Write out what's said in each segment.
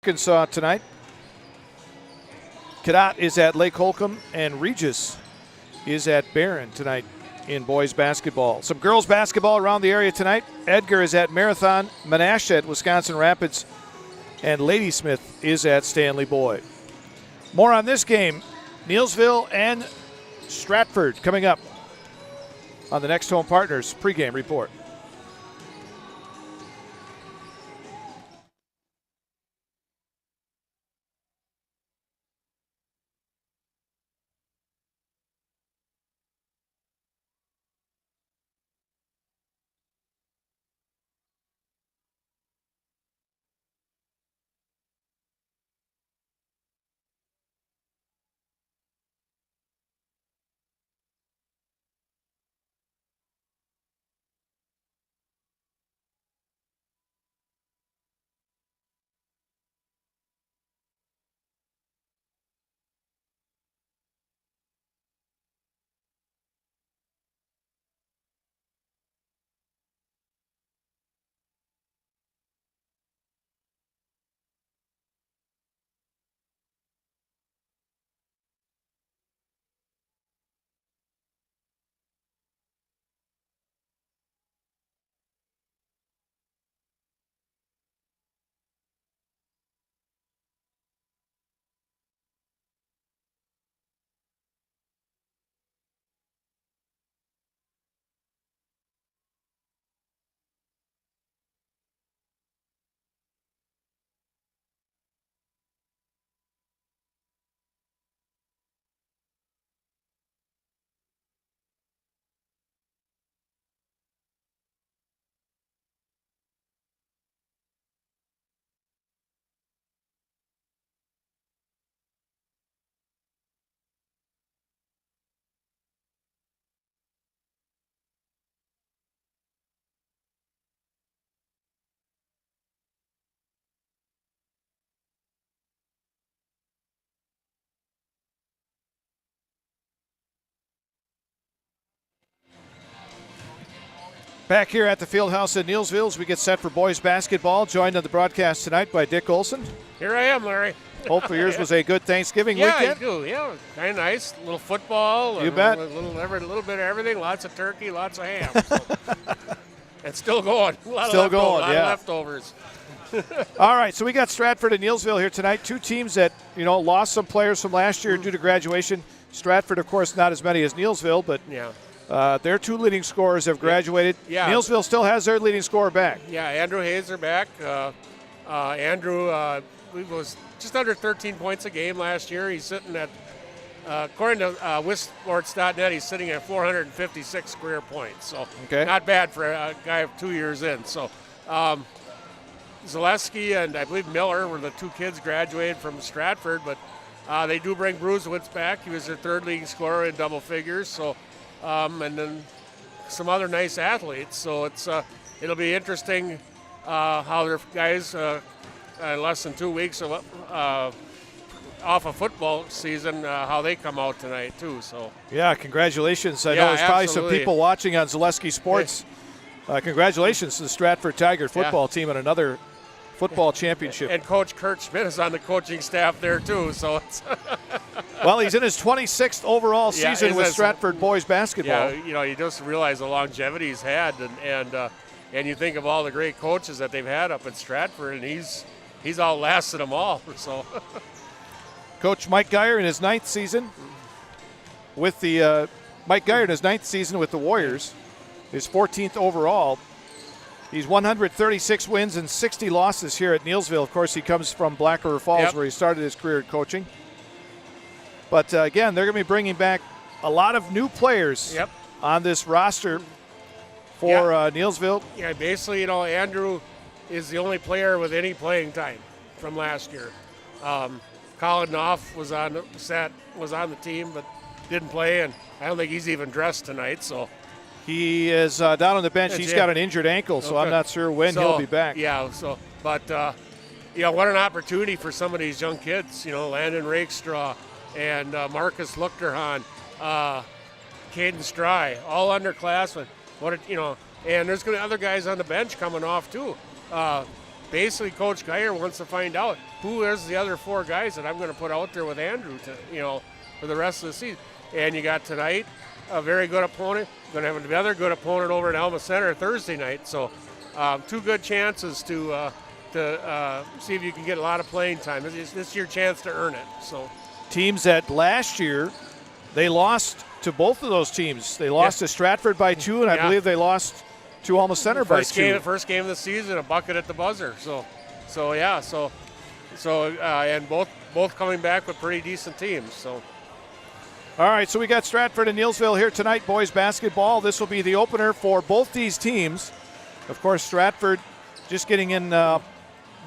Arkansas tonight. Cadott is at Lake Holcomb, and Regis is at Barron tonight in boys basketball. Some girls basketball around the area tonight. Edgar is at Marathon, Menasha at Wisconsin Rapids, and Ladysmith is at Stanley Boyd. More on this game, Neillsville and Stratford, coming up on the Next Home Partners pregame report. Back here at the Fieldhouse in Neillsville as we get set for boys basketball, joined on the broadcast tonight by Dick Olson. Here I am, Larry. Hopefully yours was a good Thanksgiving weekend. Yeah, I do. Yeah, kind of nice. A little football. You bet. A little bit of everything. Lots of turkey, lots of ham. So. It's still going. A lot of leftovers. All right, so we got Stratford and Neillsville here tonight. Two teams that, lost some players from last year due to graduation. Stratford, of course, not as many as Neillsville, but their two leading scorers have graduated. Yeah. Neillsville still has their leading scorer back. Yeah, Andrew Hazer back. Andrew was just under 13 points a game last year. He's sitting at, according to WISports.net, he's sitting at 456 career points. So not bad for a guy of 2 years in. So Zaleski and I believe Miller were the two kids graduated from Stratford, but they do bring Brusewitz back. He was their third leading scorer in double figures. So. And then some other nice athletes. So it'll be interesting how their guys less than 2 weeks off of football season, how they come out tonight too. So congratulations. I know there's probably some people watching on Zaleski Sports. Congratulations to the Stratford Tiger football team on another football championship. And Coach Kurt Schmidt is on the coaching staff there too. So it's well, he's in his 26th overall season with Stratford boys basketball. Yeah, you just realize the longevity he's had, and you think of all the great coaches that they've had up at Stratford, and he's outlasted them all. So, Coach Mike Geyer in his ninth season with the Warriors, his 14th overall. He's 136 wins and 60 losses here at Neillsville. Of course, he comes from Black River Falls, where he started his career in coaching. But, again, they're going to be bringing back a lot of new players on this roster for Neillsville. Yeah, basically, Andrew is the only player with any playing time from last year. Colin Knopf was on the team but didn't play, and I don't think he's even dressed tonight. So he is down on the bench. He's got an injured ankle, so I'm not sure when he'll be back. Yeah, but what an opportunity for some of these young kids. Landon Rakestraw and Marcus Luchterhahn, Caden Stry, all underclassmen. And there's going to be other guys on the bench coming off too. basically Coach Geyer wants to find out who is the other 4 guys that I'm going to put out there with Andrew for the rest of the season. And you got tonight a very good opponent. Going to have another good opponent over at Alma Center Thursday night. So 2 good chances to see if you can get a lot of playing time. This is your chance to earn it. So teams that last year they lost to both of those teams. They lost to Stratford by 2, and I believe they lost to Alma Center by 2. First game of the season, a bucket at the buzzer. And both coming back with pretty decent teams. So. All right, so we got Stratford and Neillsville here tonight, boys basketball. This will be the opener for both these teams. Of course, Stratford just getting in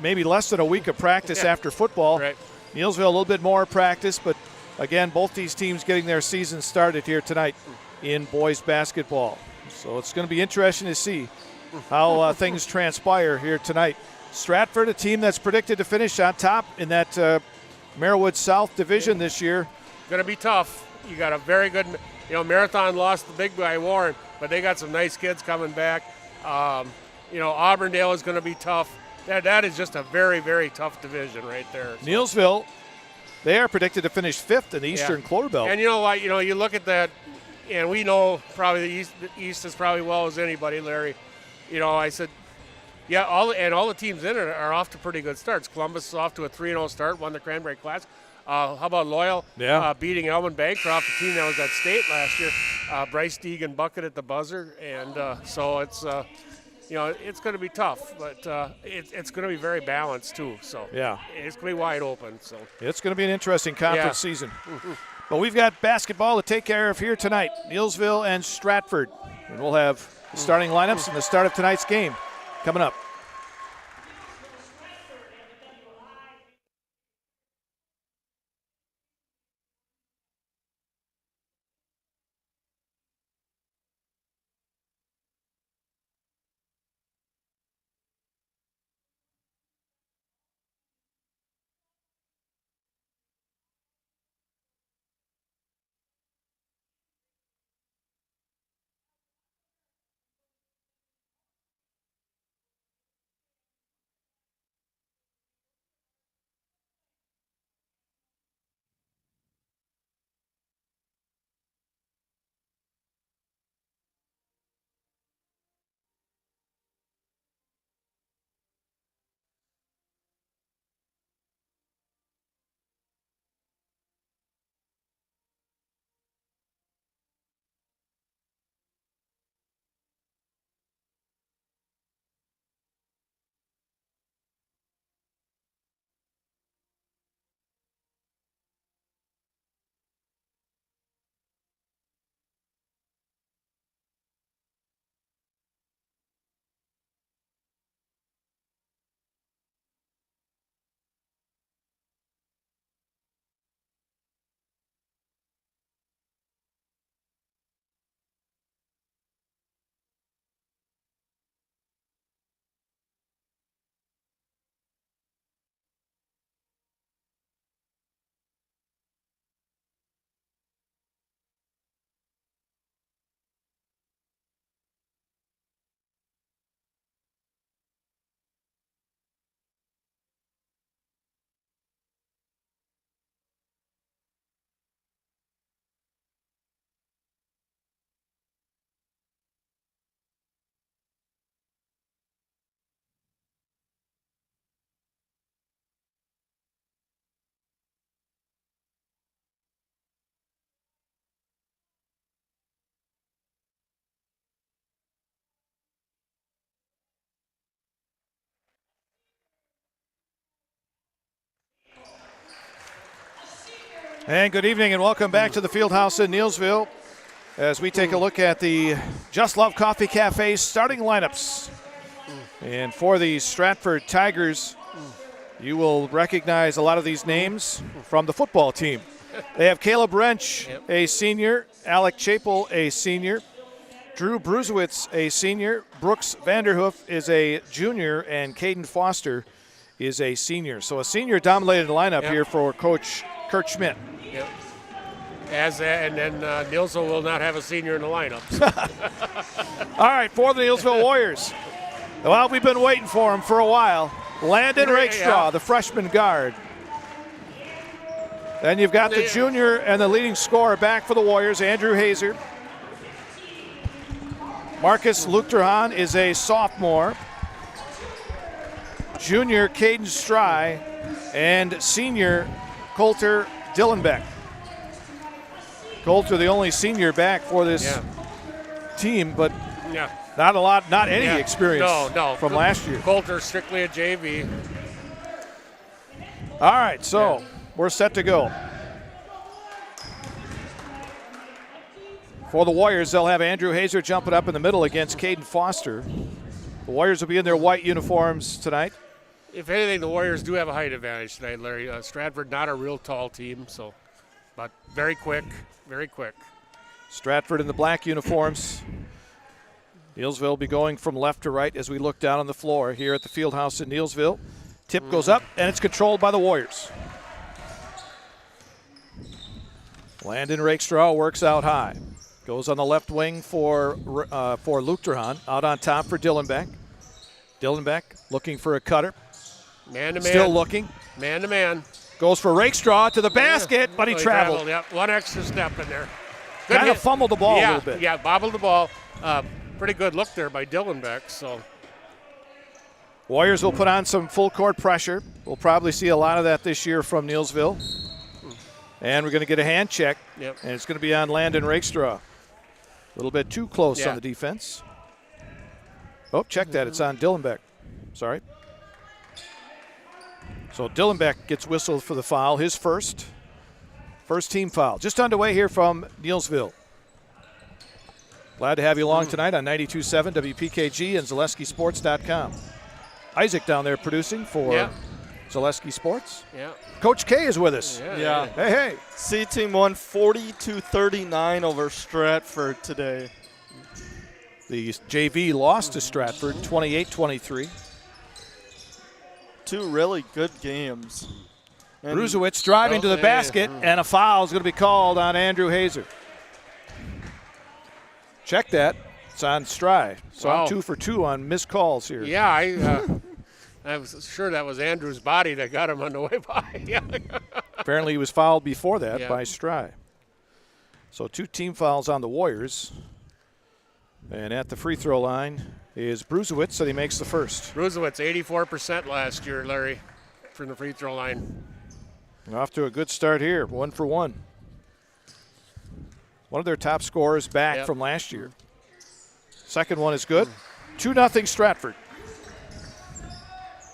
maybe less than a week of practice after football. Right. Neillsville a little bit more practice, but again, both these teams getting their season started here tonight in boys basketball. So it's going to be interesting to see how things transpire here tonight. Stratford, a team that's predicted to finish on top in that Merriwood South division this year. Going to be tough. You got a very good, Marathon lost the big guy Warren, but they got some nice kids coming back. Auburndale is going to be tough. That is just a very, very tough division right there. So. Neillsville, they are predicted to finish 5th in the Eastern Clore Belt. And you know what? You look at that, and we know probably the East as probably well as anybody, Larry. I said, all the teams in it are off to pretty good starts. Columbus is off to a 3-0 start, won the Cranberry Classic. How about Loyal beating Elman Bancroft, the team that was at state last year? Bryce Deegan bucket at the buzzer, and so it's it's going to be tough, but it's going to be very balanced too. So it's going to be wide open. So it's going to be an interesting conference season. But we've got basketball to take care of here tonight. Neillsville and Stratford, and we'll have the starting lineups and the start of tonight's game coming up. And good evening and welcome back to the Fieldhouse in Neillsville as we take a look at the Just Love Coffee Cafe starting lineups. And for the Stratford Tigers, you will recognize a lot of these names from the football team. They have Caleb Wrench, a senior, Alec Chapel, a senior, Drew Bruzewitz, a senior, Brooks Vanderhoof is a junior, and Caden Foster is a senior. So a senior-dominated lineup here for Coach Kurt Schmidt. Yep. And then Neillsville will not have a senior in the lineup. All right, for the Neillsville Warriors. Well, we've been waiting for them for a while. Landon Rakestraw, Yeah. the freshman guard. Then you've got the junior and the leading scorer back for the Warriors, Andrew Hazer. Marcus Luchterhan is a sophomore. Junior Caden Stry and senior Coulter Dillenbeck. Coulter, the only senior back for this team, but not any experience from last year. Coulter strictly a JV. All right, so we're set to go. For the Warriors, they'll have Andrew Hazer jumping up in the middle against Caden Foster. The Warriors will be in their white uniforms tonight. If anything, the Warriors do have a height advantage tonight, Larry. Stratford, not a real tall team, but very quick, very quick. Stratford in the black uniforms. Neillsville will be going from left to right as we look down on the floor here at the field house in Neillsville. Tip goes up, and it's controlled by the Warriors. Landon Rakestraw works out high. Goes on the left wing for Luchterhan. Out on top for Dillenbeck. Dillenbeck looking for a cutter. Man-to-man. Still looking. Man-to-man. Goes for Rakestraw to the basket, but he traveled. Yep. One extra step in there. Kind of fumbled the ball a little bit. Yeah, bobbled the ball. Pretty good look there by Dillenbeck. So Warriors will put on some full court pressure. We'll probably see a lot of that this year from Neillsville. And we're going to get a hand check, and it's going to be on Landon Rakestraw. A little bit too close on the defense. Oh, check that. It's on Dillenbeck. Sorry. So Dillenbeck gets whistled for the foul, his first team foul. Just underway here from Neillsville. Glad to have you along tonight on 92.7 WPKG and ZaleskiSports.com. Isaac down there producing for Zaleski Sports. Yeah. Coach K is with us. Yeah. Hey. C-Team won 40-39 over Stratford today. The JV lost to Stratford 28-23. Two really good games. Bruzewicz driving to the basket, and a foul is going to be called on Andrew Hazer. Check that. It's on Stry. So I'm 2 for 2 on missed calls here. Yeah, I was sure that was Andrew's body that got him on the way by. Apparently he was fouled before that by Stry. So 2 team fouls on the Warriors. And at the free throw line is Bruzewicz, and he makes the first. Bruzewicz, 84% last year, Larry, from the free throw line. Off to a good start here, 1 for 1. One of their top scorers back from last year. Second one is good. 2-0 Stratford.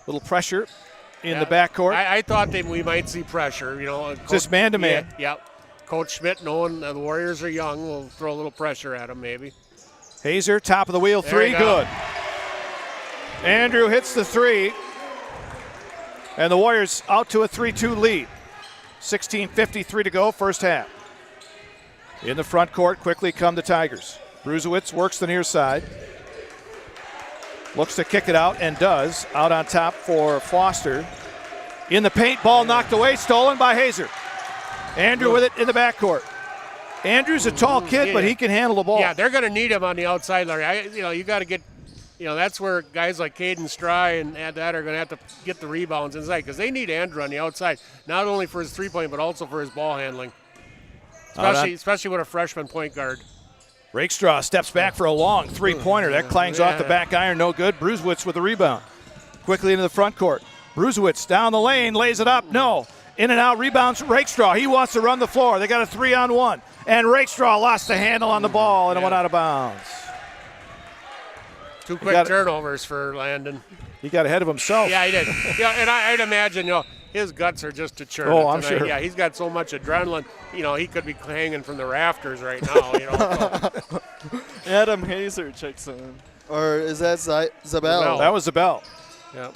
Little pressure in the backcourt. I thought we might see pressure. Just man-to-man. Coach Schmidt, knowing the Warriors are young, will throw a little pressure at them maybe. Hazer, top of the wheel, 3, good. Andrew hits the 3. And the Warriors out to a 3-2 lead. 16:53 to go, first half. In the front court, quickly come the Tigers. Bruzewicz works the near side. Looks to kick it out and does. Out on top for Foster. In the paint, ball knocked away, stolen by Hazer. Andrew with it in the backcourt. Andrew's a tall kid, but he can handle the ball. Yeah, they're going to need him on the outside, Larry. You got to get, that's where guys like Caden Stry and that are going to have to get the rebounds inside because they need Andrew on the outside, not only for his three-point, but also for his ball handling, especially with a freshman point guard. Rakestraw steps back for a long three-pointer. That clangs off the back iron, no good. Bruzewicz with the rebound. Quickly into the front court. Bruzewicz down the lane, lays it up, no. In and out, rebounds Rakestraw. He wants to run the floor. They got a 3-on-1. And Rakestraw lost the handle on the ball, and it went out of bounds. 2 quick turnovers for Landon. He got ahead of himself. Yeah, he did. And I'd imagine, his guts are just a churn. Oh, I'm sure. Yeah, he's got so much adrenaline. He could be hanging from the rafters right now. Adam Hazer checks in. Or is that Zabel? That was Zabel. Yeah.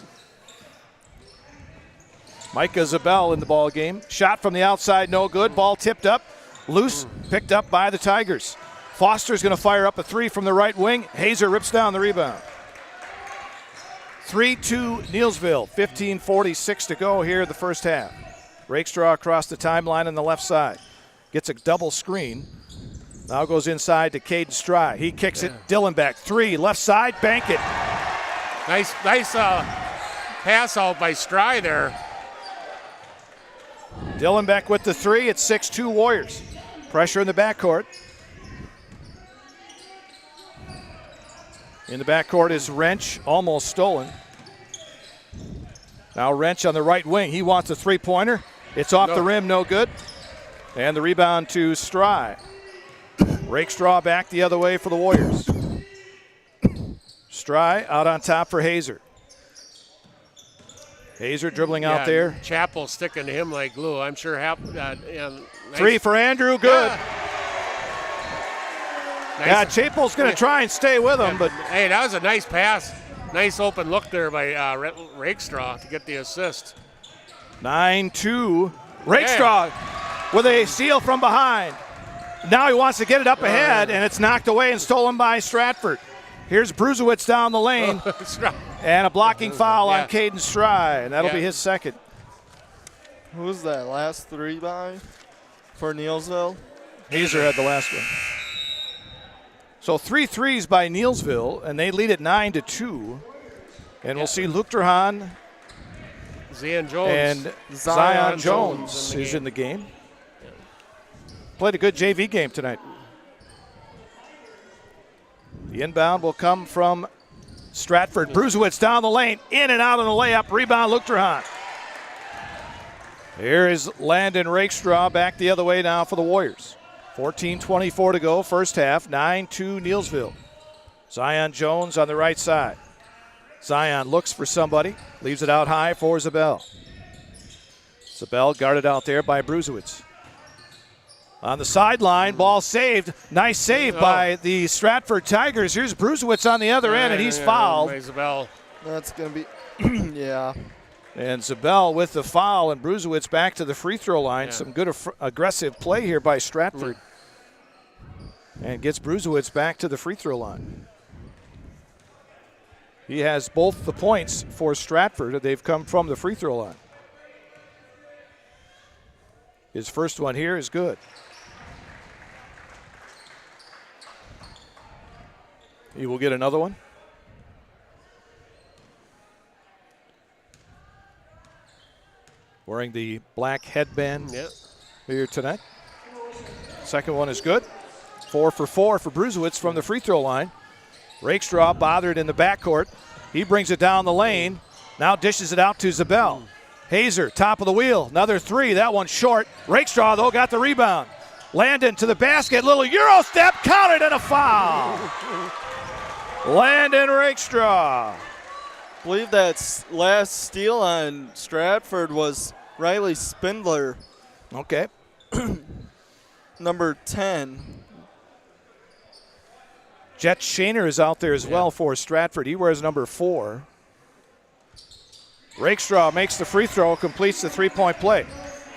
Micah Zabel in the ball game. Shot from the outside, no good. Ball tipped up. Loose, picked up by the Tigers. Foster's going to fire up a 3 from the right wing. Hazer rips down the rebound. 3-2 Neillsville. 15:46 to go here in the first half. Rakestraw across the timeline on the left side. Gets a double screen. Now goes inside to Caden Stry. He kicks it. Dillenbeck, 3, left side, bank it. Nice pass out by Stry there. Dylan Beck with the three. It's 6-2 Warriors. Pressure in the backcourt. In the backcourt is Wrench, almost stolen. Now Wrench on the right wing. He wants a three-pointer. It's off the rim, no good. And the rebound to Stry. Rakestraw back the other way for the Warriors. Stry out on top for Hazer. Hazer dribbling out there. Chappell sticking to him like glue. I'm sure. Nice. Three for Andrew, good. Nice. Chappell's going to try and stay with him, but hey, that was a nice pass. Nice open look there by Rakestraw to get the assist. 9-2. Rakestraw with a steal from behind. Now he wants to get it up ahead, and it's knocked away and stolen by Stratford. Here's Bruzewicz down the lane. And a blocking foul on Caden Stry, and that'll be his second. Who was that last three by for Neillsville? Hazer had the last one. So 3 threes by Neillsville, and they lead it 9-2. And we'll see Luchterhahn Zion Jones. and Zion Jones is in the game. Played a good JV game tonight. The inbound will come from Stratford. Bruzewicz down the lane, in and out on the layup. Rebound, Luchterhahn. Here is Landon Rakestraw back the other way now for the Warriors. 14:24 to go, first half. 9-2 Neillsville. Zion Jones on the right side. Zion looks for somebody, leaves it out high for Zabel. Zabel guarded out there by Bruzewicz. On the sideline, ball saved. Nice save by the Stratford Tigers. Here's Bruzewicz on the other end, and he's fouled. That's going to be, yeah. And Zabel with the foul, and Bruzewicz back to the free throw line. Some good aggressive play here by Stratford. And gets Bruzewicz back to the free throw line. He has both the points for Stratford. They've come from the free throw line. His first one here is good. He will get another one. Wearing the black headband here tonight. Second one is good. 4 for 4 for Bruzewicz from the free throw line. Rakestraw bothered in the backcourt. He brings it down the lane. Now dishes it out to Zabel. Hazer, top of the wheel. Another three. That one's short. Rakestraw, though, got the rebound. Landon to the basket. Little Euro step. Counted and a foul. Landon Rakestraw. I believe that last steal on Stratford was Riley Spindler. Okay. Number 10. Jet Shaner is out there as well for Stratford. He wears number 4. Rakestraw makes the free throw, completes the three-point play.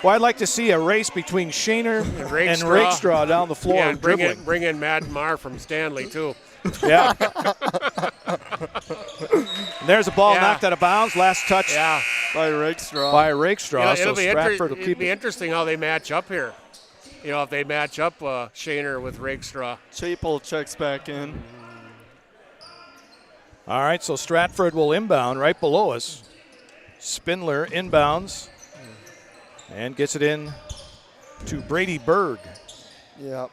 Well, I'd like to see a race between Shaner and Rakestraw down the floor. Yeah, and bring in Matt Marr from Stanley, too. Yeah. There's a ball knocked out of bounds. Last touch by Rakestraw. So Stratford will keep it. It'll be interesting how they match up here. You know, if they match up Shaner with Rakestraw. Chappell checks back in. All right, so Stratford will inbound right below us. Spindler inbounds and gets it in to Brady Berg. Yep.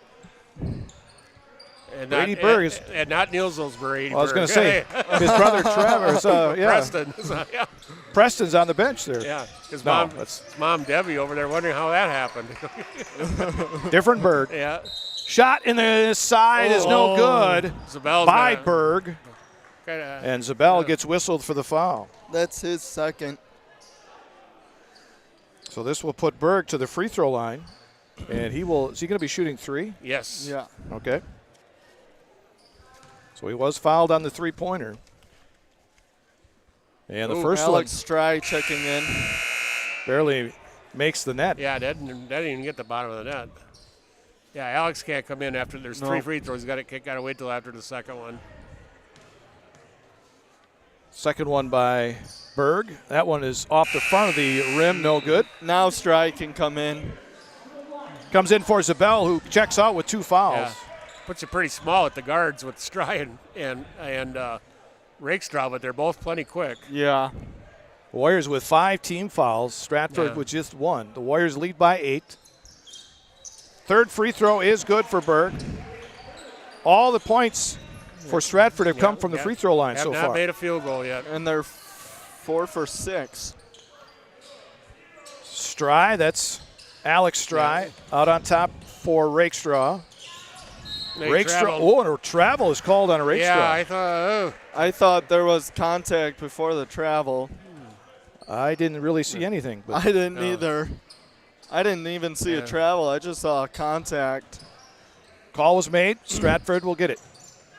And Brady Berg is not Neillsville's Brady Berg. I was going to say, his brother Travis. Preston. Preston's on the bench there. Yeah, his mom Debbie over there wondering how that happened. Different Berg. Yeah. Shot in the side is no good by Berg. And Zabel gets whistled for the foul. That's his second. So this will put Berg to the free throw line. And is he going to be shooting 3? Yes. Yeah. Okay. So he was fouled on the three-pointer. And the first Alex one Stry checking in. barely makes the net. Yeah, that didn't even get the bottom of the net. Yeah, Alex can't come in after there's 3 free throws. Got to wait till after the second one. Second one by Berg. That one is off the front of the rim, no good. Now Stry can come in. Comes in for Zabel, who checks out with 2 fouls. Yeah. Puts you pretty small at the guards with Stry and Rakestraw, but they're both plenty quick. Yeah. Warriors with 5 team fouls. Stratford with just 1. The Warriors lead by 8. Third free throw is good for Berg. All the points for Stratford have come from the free throw line so far. Have not made a field goal yet. And they're 4 for 6. Stry, that's Alex Stry, out on top for Rakestraw. Rakestraw, and a travel is called on a Rakestraw. Yeah, I thought there was contact before the travel. I didn't really see anything. But I didn't either. I didn't even see a travel. I just saw contact. Call was made. Stratford will get it.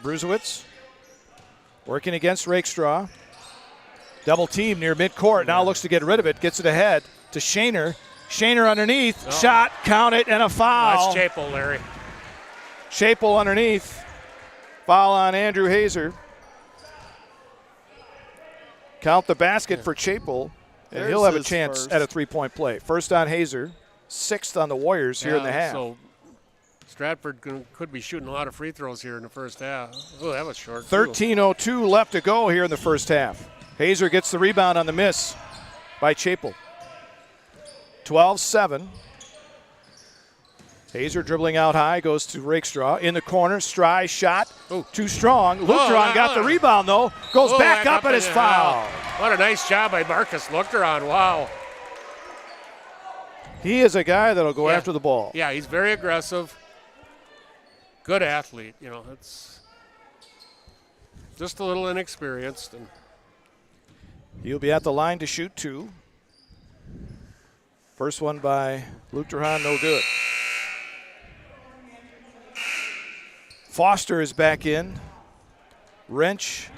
Bruzewitz working against Rakestraw. Double team near midcourt. Now looks to get rid of it. Gets it ahead to Shaner. Shaner underneath. Shot, count it, and a foul. That's Chapel, Larry. Chapel underneath. Foul on Andrew Hazer. Count the basket for Chapel, and he'll have a chance at a three-point play. First on Hazer, 6th on the Warriors here in the half. So Stratford could be shooting a lot of free throws here in the first half. Oh, that was short. 13:02 left to go here in the first half. Hazer gets the rebound on the miss by Chapel. 12-7. Hazer dribbling out high, goes to Rakestraw. In the corner, Stry shot. Too strong. Lutheran got the rebound, though. Goes back up at his foul. What a nice job by Marcus Lutheran. Wow. He is a guy that'll go after the ball. Yeah, he's very aggressive. Good athlete. You know, it's just a little inexperienced. And he'll be at the line to shoot 2. First one by Lutheran, no good. Foster is back in. Wrench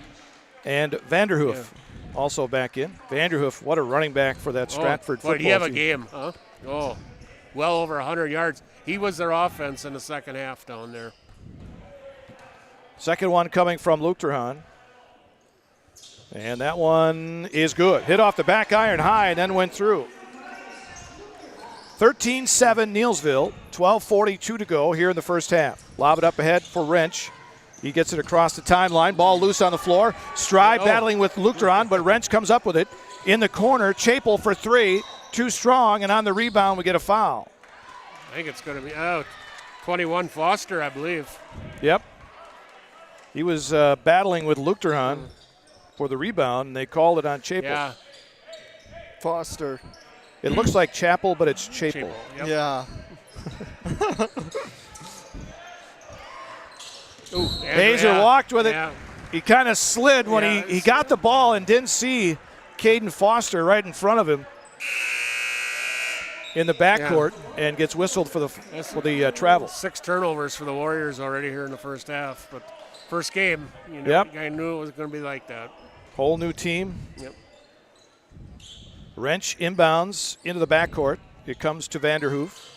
and Vanderhoof also back in. Vanderhoof, what a running back for that Stratford football team. Did he have a game, huh? Oh, well over 100 yards. He was their offense in the second half down there. Second one coming from Lutheran. And that one is good. Hit off the back iron high and then went through. 13-7 Neillsville, 12:42 to go here in the first half. Lob it up ahead for Wrench. He gets it across the timeline. Ball loose on the floor. Stry battling with Lutheran, but Wrench comes up with it. In the corner, Chapel for 3. Too strong, and on the rebound we get a foul. I think it's going to be 21 Foster, I believe. Yep. He was battling with Lutheran for the rebound, and they called it on Chapel. Yeah. Foster. It looks like Chapel, but it's Chapel. Yep. Yeah. Hazer walked with it. Yeah. He kind of slid when he got the ball and didn't see Caden Foster right in front of him in the backcourt and gets whistled for the travel. 6 turnovers for the Warriors already here in the first half, but first game, I knew it was going to be like that. Whole new team. Yep. Wrench inbounds into the backcourt. It comes to Vanderhoof.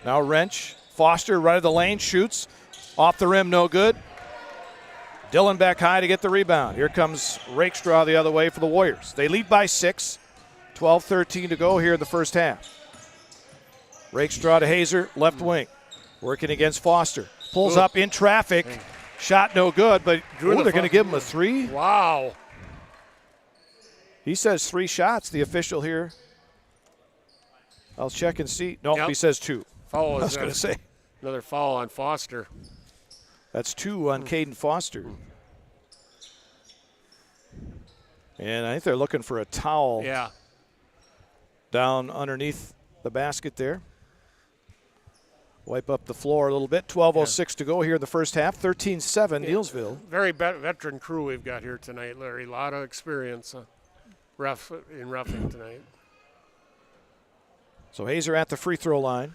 Now Wrench. Foster right of the lane, shoots. Off the rim, no good. Dillon back high to get the rebound. Here comes Rakestraw the other way for the Warriors. They lead by 6. 12-13 to go here in the first half. Rakestraw to Hazer, left wing. Working against Foster. Pulls up in traffic. Shot no good, but they're going to give him a 3. Wow. He says 3 shots, the official here. I'll check and see. Nope, he says 2. Foul. I was going to say. Another foul on Foster. That's 2 on Caden Foster. And I think they're looking for a towel down underneath the basket there. Wipe up the floor a little bit. 12:06 to go here in the first half. 13-7 Neillsville. Very veteran crew we've got here tonight, Larry. A lot of experience in roughing tonight. So Hazer at the free throw line.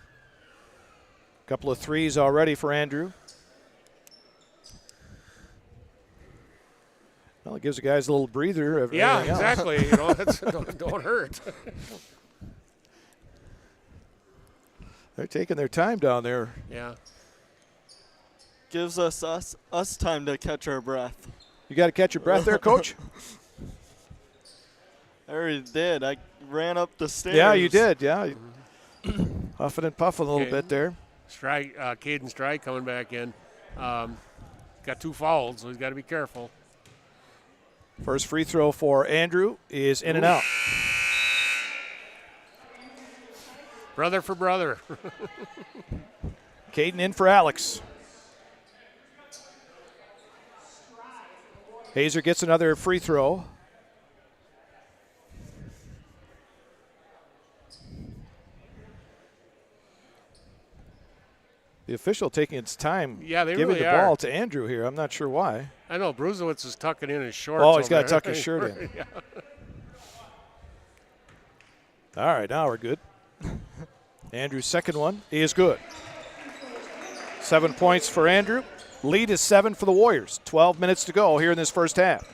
A couple of threes already for Andrew. Well, it gives the guys a little breather. Yeah, exactly. Don't hurt. They're taking their time down there. Yeah. Gives us time to catch our breath. You got to catch your breath there, Coach? I already did. I ran up the stairs. Yeah, you did. Yeah. Huffing and puffing a little bit there. Caden Stry coming back in. Got 2 fouls, so he's got to be careful. First free throw for Andrew is in and out. Brother for brother. Caden in for Alex. Hazer gets another free throw. The official taking its time Yeah, they giving really the are. ball to Andrew here. I'm not sure why. I know Bruzowitz is tucking in his shorts. Oh, he's got to over tuck there. his shirt in. Yeah. All right, now we're good. Andrew's second one is good. 7 points for Andrew. Lead is 7 for the Warriors. 12 minutes to go here in this first half.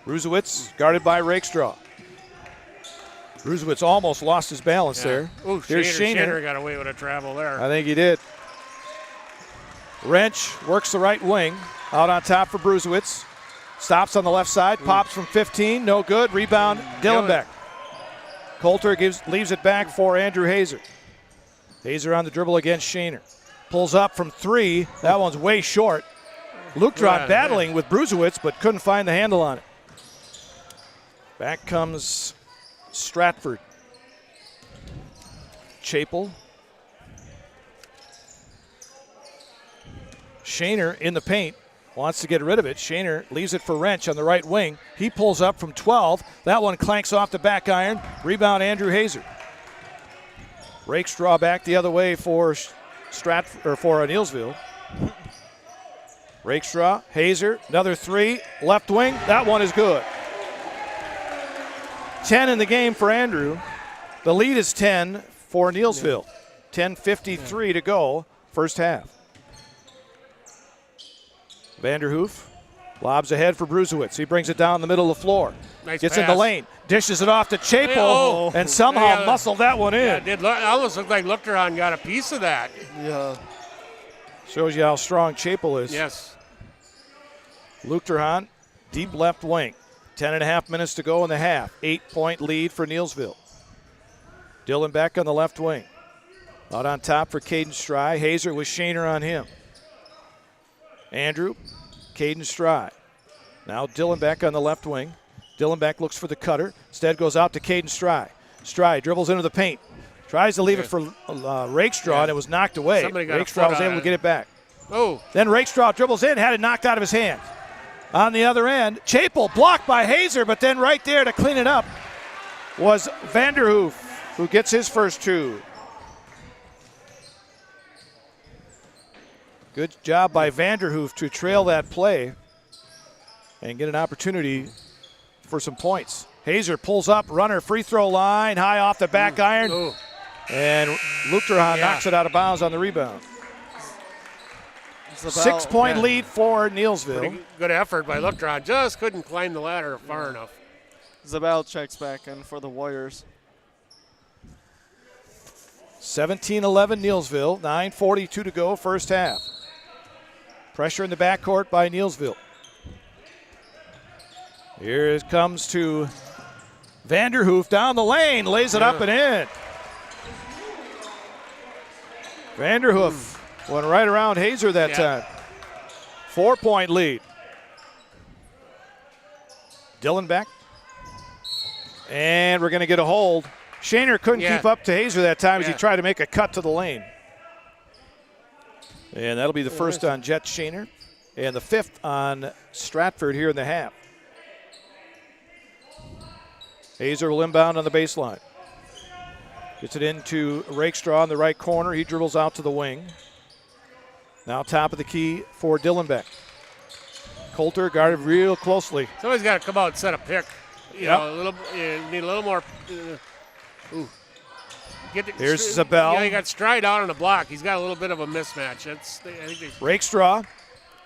Bruzowitz guarded by Rakestraw. Bruzowitz almost lost his balance there. Ooh, Here's Shaner got away with a travel there. I think he did. Wrench works the right wing. Out on top for Bruzowitz. Stops on the left side. Pops from 15. No good. Rebound, Dillenbeck. Coulter leaves it back for Andrew Hazer. Hazer on the dribble against Shaner. Pulls up from 3. That one's way short. Lukdron battling with Bruzowitz, but couldn't find the handle on it. Back comes Stratford. Chapel. Shaner in the paint. Wants to get rid of it. Shaner leaves it for Wrench on the right wing. He pulls up from 12. That one clanks off the back iron. Rebound, Andrew Hazer. Rakestraw back the other way for Stratford or for Neillsville. Rakestraw, Hazer, another 3, left wing. That one is good. 10 in the game for Andrew. The lead is 10 for Neillsville. 10:53 to go, first half. Vanderhoof lobs ahead for Bruzowitz. He brings it down the middle of the floor. Nice Gets pass. in the lane. Dishes it off to Chapel and somehow muscled that one in. Yeah, it did almost look like Lukteron got a piece of that. Yeah. Shows you how strong Chapel is. Yes. Lukterhan, deep left wing. 10.5 minutes to go in the half. 8-point lead for Neillsville. Dylan back on the left wing. Out on top for Caden Stry. Hazer with Shaner on him. Andrew, Caden Stry. Now Dylan back on the left wing. Dylan back looks for the cutter. Instead goes out to Caden Stry. Stry dribbles into the paint. Tries to leave it for Rakestraw, and it was knocked away. Rakestraw was able to get it back. Oh. Then Rakestraw dribbles in, had it knocked out of his hand. On the other end, Chapel blocked by Hazer, but then right there to clean it up was Vanderhoof, who gets his first 2. Good job by Vanderhoof to trail that play and get an opportunity for some points. Hazer pulls up, runner, free throw line, high off the back iron. Ooh. And Lukterhan knocks it out of bounds on the rebound. 6-point lead for Neillsville. Pretty good effort by Lukteron. Just couldn't climb the ladder far enough. Zabel checks back in for the Warriors. 17-11 Neillsville, 9:42 to go, first half. Pressure in the backcourt by Neillsville. Here it comes to Vanderhoof down the lane, lays it up and in. Vanderhoof went right around Hazer that time. 4-point lead. Dylan back. And we're going to get a hold. Shaner couldn't keep up to Hazer that time as he tried to make a cut to the lane. And that'll be the first on Jet Shaner and the 5th on Stratford here in the half. Hazer will inbound on the baseline. Gets it into Rakestraw in the right corner. He dribbles out to the wing. Now top of the key for Dillenbeck. Coulter guarded real closely. Somebody's got to come out and set a pick. You know, need a little more. Here's Zabel. Yeah, he got Stride out on the block. He's got a little bit of a mismatch. I think Rakestraw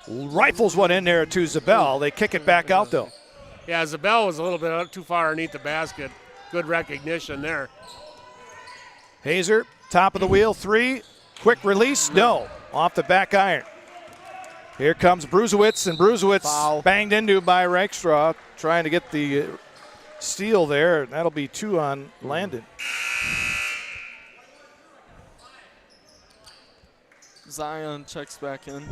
rifles one in there to Zabel. They kick it back out, though. Yeah, Zabel was a little bit too far underneath the basket. Good recognition there. Hazer, top of the wheel, 3. Quick release, no. Off the back iron. Here comes Bruzowitz, and Bruzowitz banged into by Rakestraw, trying to get the steal there. That'll be 2 on Landon. Zion checks back in.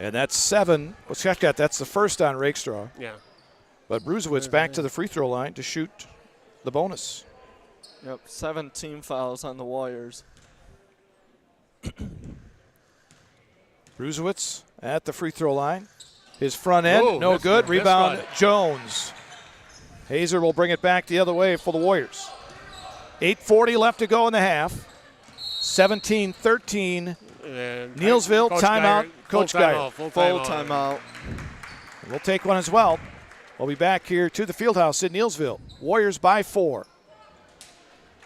And that's 7. Well, check that. That's the first on Rakestraw. Yeah. But Bruzewicz back to the free throw line to shoot the bonus. Yep, 17 fouls on the Warriors. Bruzewicz at the free throw line. His front end, Ooh, no good. Rebound, one. Jones. Hazer will bring it back the other way for the Warriors. 8:40 left to go in the half. 17-13. Neillsville, timeout. Coach Geyer. Full timeout. We'll take one as well. We'll be back here to the Fieldhouse in Neillsville. Warriors by 4.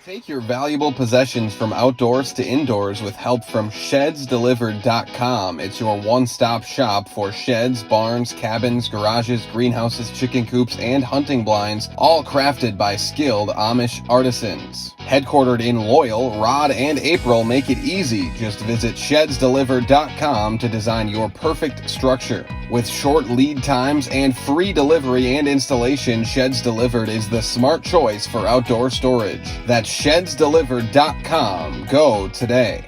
Take your valuable possessions from outdoors to indoors with help from ShedsDelivered.com. It's your one-stop shop for sheds, barns, cabins, garages, greenhouses, chicken coops, and hunting blinds, all crafted by skilled Amish artisans. Headquartered in Loyal, Rod and April make it easy. Just visit ShedsDelivered.com to design your perfect structure. With short lead times and free delivery and installation, Sheds Delivered is the smart choice for outdoor storage. That's ShedsDelivered.com. Go today.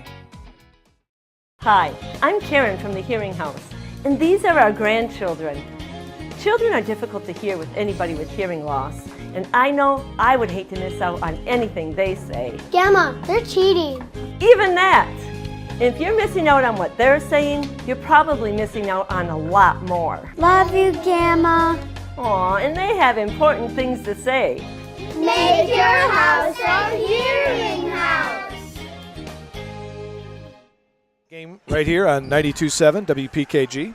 Hi, I'm Karen from the Hearing House, and these are our grandchildren. Children are difficult to hear with anybody with hearing loss, and I know I would hate to miss out on anything they say. Gamma, they're cheating. Even that! If you're missing out on what they're saying, you're probably missing out on a lot more. Love you, Gamma. Aw, and they have important things to say. Make your house a hearing house. Game right here on 92.7 WPKG.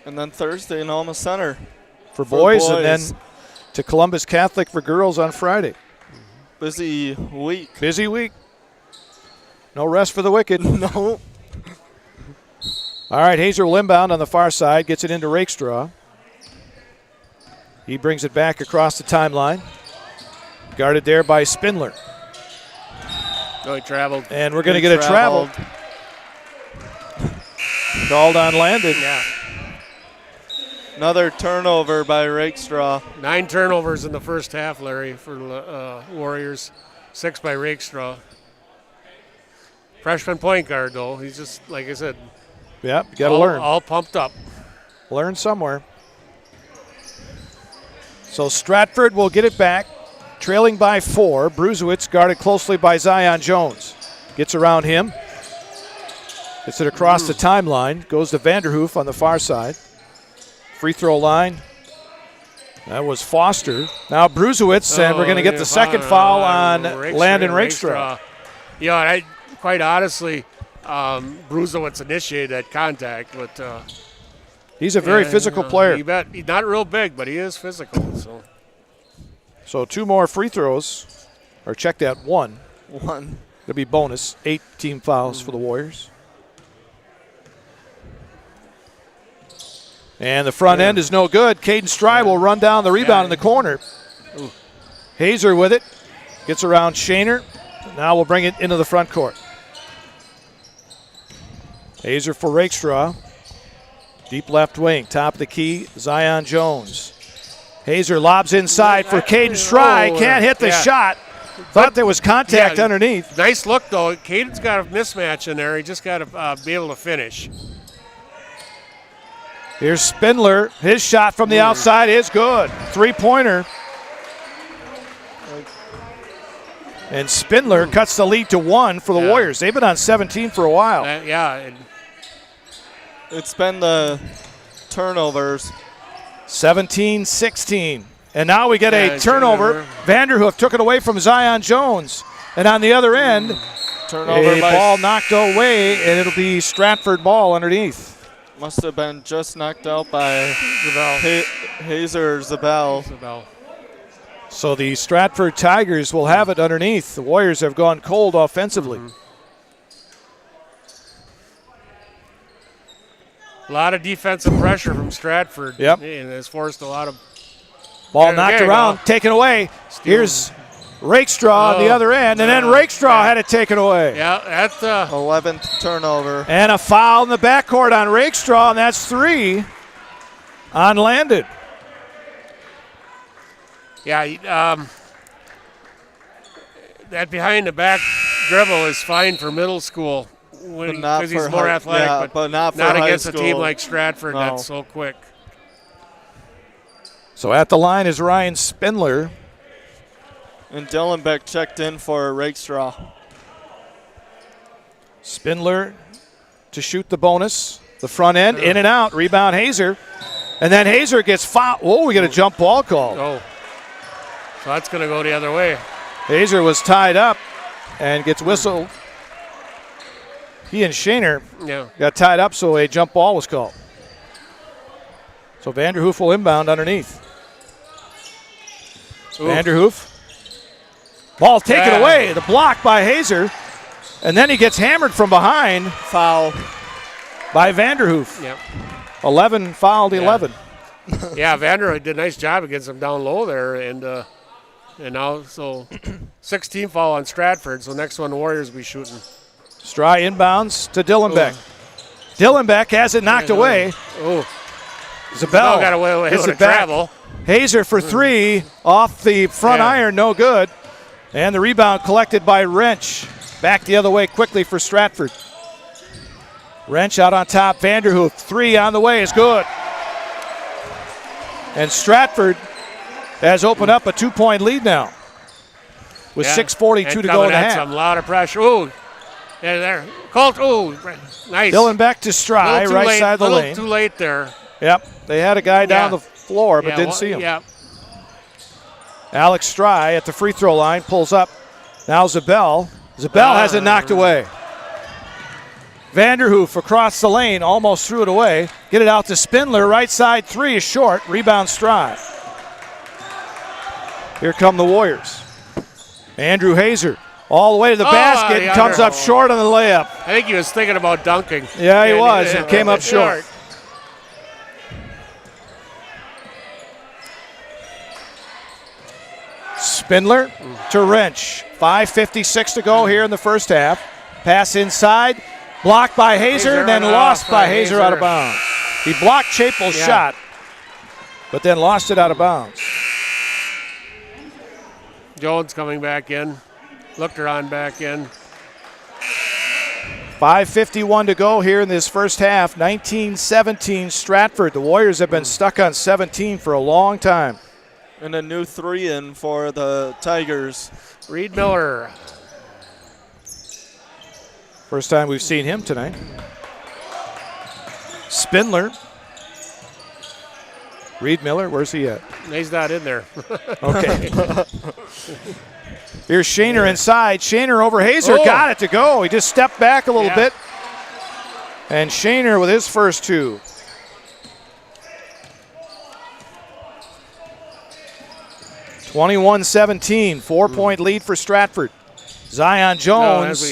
And then Thursday in Alma Center. For boys, and then to Columbus Catholic for girls on Friday. Busy week. Busy week. No rest for the wicked. No. All right, Hazer will inbound on the far side, gets it into Rakestraw. He brings it back across the timeline. Guarded there by Spindler. Oh, he traveled. And we're going to get a travel. Called on Landon. Yeah. Another turnover by Rakestraw. 9 turnovers in the first half, Larry, for Warriors. 6 by Rakestraw. Freshman point guard, though. He's just, like I said, Yeah, you got to learn. All pumped up. Learn somewhere. So Stratford will get it back, trailing by 4. Bruzewicz guarded closely by Zion Jones. Gets around him. Gets it across the timeline. Goes to Vanderhoof on the far side. Free throw line. That was Foster. Now Bruzewicz, and we're going to get the second foul on Landon Rakestraw. Yeah, quite honestly, Bruzewicz initiated that contact, but he's a very physical player. You bet. He's not real big, but he is physical. So 2 more free throws, or check that, 1. One. It'll be bonus. 8 team fouls for the Warriors. And the front end is no good. Caden Stry will run down the rebound in the corner. Hazer with it. Gets around Shaner. Now we'll bring it into the front court. Hazer for Rakestraw. Deep left wing. Top of the key, Zion Jones. Hazer lobs inside for Caden Stry. Can't hit the shot. Thought there was contact underneath. Nice look, though. Caden's got a mismatch in there. He just got to be able to finish. Here's Spindler. His shot from the outside is good. 3-pointer. And Spindler cuts the lead to 1 for the Warriors. They've been on 17 for a while. It's been the turnovers. 17-16. And now we get a turnover. Vanderhoof took it away from Zion Jones. And on the other end, turnover ball knocked away, and it'll be Stratford ball underneath. Must have been just knocked out by Hazer Zabel. So the Stratford Tigers will have it underneath. The Warriors have gone cold offensively. A lot of defensive pressure from Stratford. Yep. And it's forced a lot of ball knocked around, taken away. Here's Rakestraw on the other end, and then Rakestraw had it taken away. Yeah, that's 11th turnover. And a foul in the backcourt on Rakestraw, and that's 3 on Landon. Yeah, that behind the back dribble is fine for middle school. because he's more athletic, but not for not high against a team school. like Stratford No. that's so quick. So at the line is Ryan Spindler. And Dylan Beck checked in for Rakestraw. Spindler to shoot the bonus. The front end, in and out. Rebound Hazer. And then Hazer gets fouled. Whoa, we get a jump ball call. Oh, so that's going to go the other way. Hazer was tied up and gets whistled. He and Shaner got tied up, so a jump ball was called. So Vanderhoof will inbound underneath. Vanderhoof. Ball taken away. The block by Hazer. And then he gets hammered from behind. Foul by Vanderhoof. Yep. 11 fouled 11. Yeah, Vanderhoof did a nice job against him down low there. And now, so 16 foul on Stratford. So next one, the Warriors will be shooting. Stry inbounds to Dylan Beck. Dylan Beck has it knocked away. Oh. Zabel got away gets with it a back. travel. Hazer for three off the front iron, no good. And the rebound collected by Wrench. Back the other way quickly for Stratford. Wrench out on top. Vanderhoof, three on the way is good. And Stratford has opened up a 2-point lead now with 6:42 to go in the half. Some lot of pressure. Ooh, there. Colt, ooh, nice. Dylan Beck to Stry, right side of the lane. Too late there. Yep, they had a guy down the floor but didn't see him. Yeah. Alex Stry at the free throw line, pulls up. Now Zabel. Zabel has it knocked away. Vanderhoof across the lane, almost threw it away. Get it out to Spindler, right side three is short. Rebound Stry. Here come the Warriors. Andrew Hazer all the way to the basket and comes up short on the layup. I think he was thinking about dunking. Yeah, he was. It came up short. Spindler to Wrench. 5:56 to go here in the first half. Pass inside. Blocked by Hazer, then lost by Hazer out of bounds. He blocked Chapel's shot, but then lost it out of bounds. Jones coming back in. Looked back in. 5:51 to go here in this first half. 19-17 Stratford. The Warriors have been stuck on 17 for a long time. And a new three in for the Tigers. Reed Miller. First time we've seen him tonight. Spindler. Reed Miller, where's he at? He's not in there. Okay. Here's Shaner inside. Shaner over Hazer. Got it to go. He just stepped back a little bit. And Shaner with his first two. (21-17), 4-point lead for Stratford. Zion Jones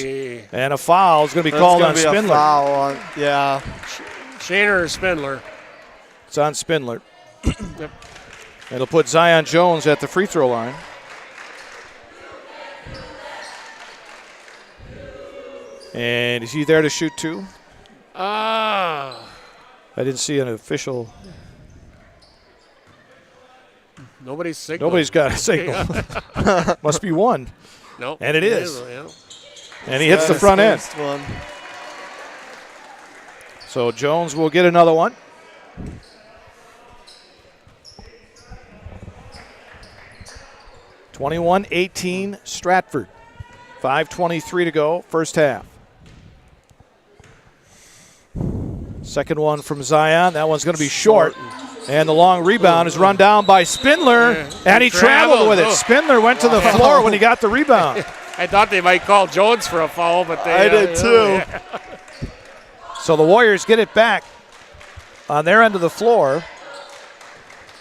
and a foul is going to be called on Spindler. Shaner or Spindler? It's on Spindler. It'll put Zion Jones at the free throw line. And is he there to shoot two? I didn't see an official. Nobody's signal. Nobody's got a signal. Must be one. Nope. And it is. And he hits the front end. One. So Jones will get another one. (21-18) Stratford. 5:23 to go, first half. Second one from Zion. That one's going to be short. And the long rebound is run down by Spindler, and he traveled with it. Spindler went to the floor when he got the rebound. I thought they might call Jones for a foul, but I did too. So the Warriors get it back on their end of the floor.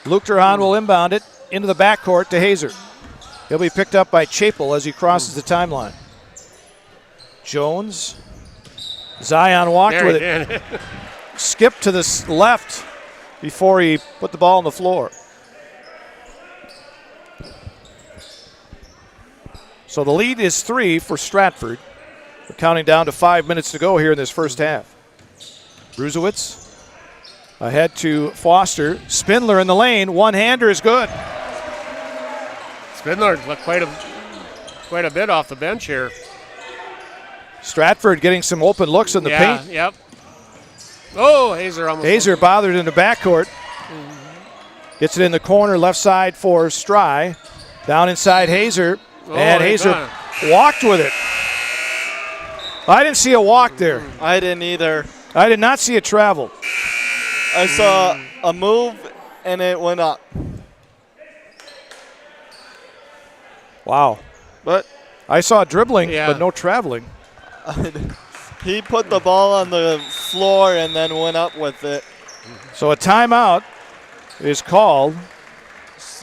Luke Durhan will inbound it into the backcourt to Hazer. He'll be picked up by Chapel as he crosses the timeline. Jones. Zion walked with it. Skipped to the left before he put the ball on the floor. So the lead is 3 for Stratford. We're counting down to 5 minutes to go here in this first half. Bruzewicz ahead to Foster. Spindler in the lane. One-hander is good. Spindler quite a bit off the bench here. Stratford getting some open looks in the paint. Yep. Oh, Hazer almost. Hazer bothered in the backcourt. Gets it in the corner, left side for Stry. Down inside Hazer. And Hazer walked with it. I didn't see a walk there. I didn't either. I did not see a travel. I saw a move, and it went up. Wow. But I saw dribbling, but no traveling. he put the ball on the floor and then went up with it. So a timeout is called. It's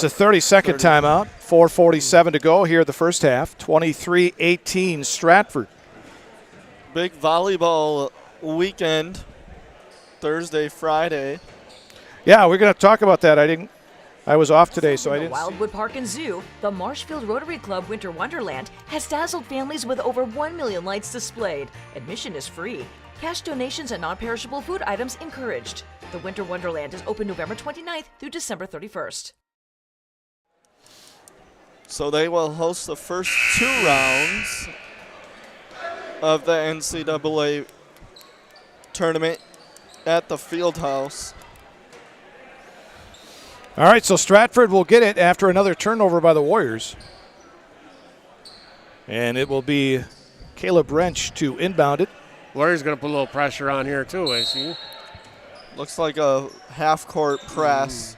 a 30-second 30. timeout. 4:47 to go here in the first half. 23-18 Stratford. Big volleyball weekend, Thursday, Friday. Yeah, we're going to talk about that. I was off today, so I didn't. Wildwood Park and Zoo, the Marshfield Rotary Club Winter Wonderland has dazzled families with over 1 million lights displayed. Admission is free. Cash donations and non-perishable food items encouraged. The Winter Wonderland is open November 29th through December 31st. So they will host the first 2 rounds of the NCAA tournament at the field house. All right, so Stratford will get it after another turnover by the Warriors. And it will be Caleb Wrench to inbound it. Warriors going to put a little pressure on here too, I see. Looks like a half-court press.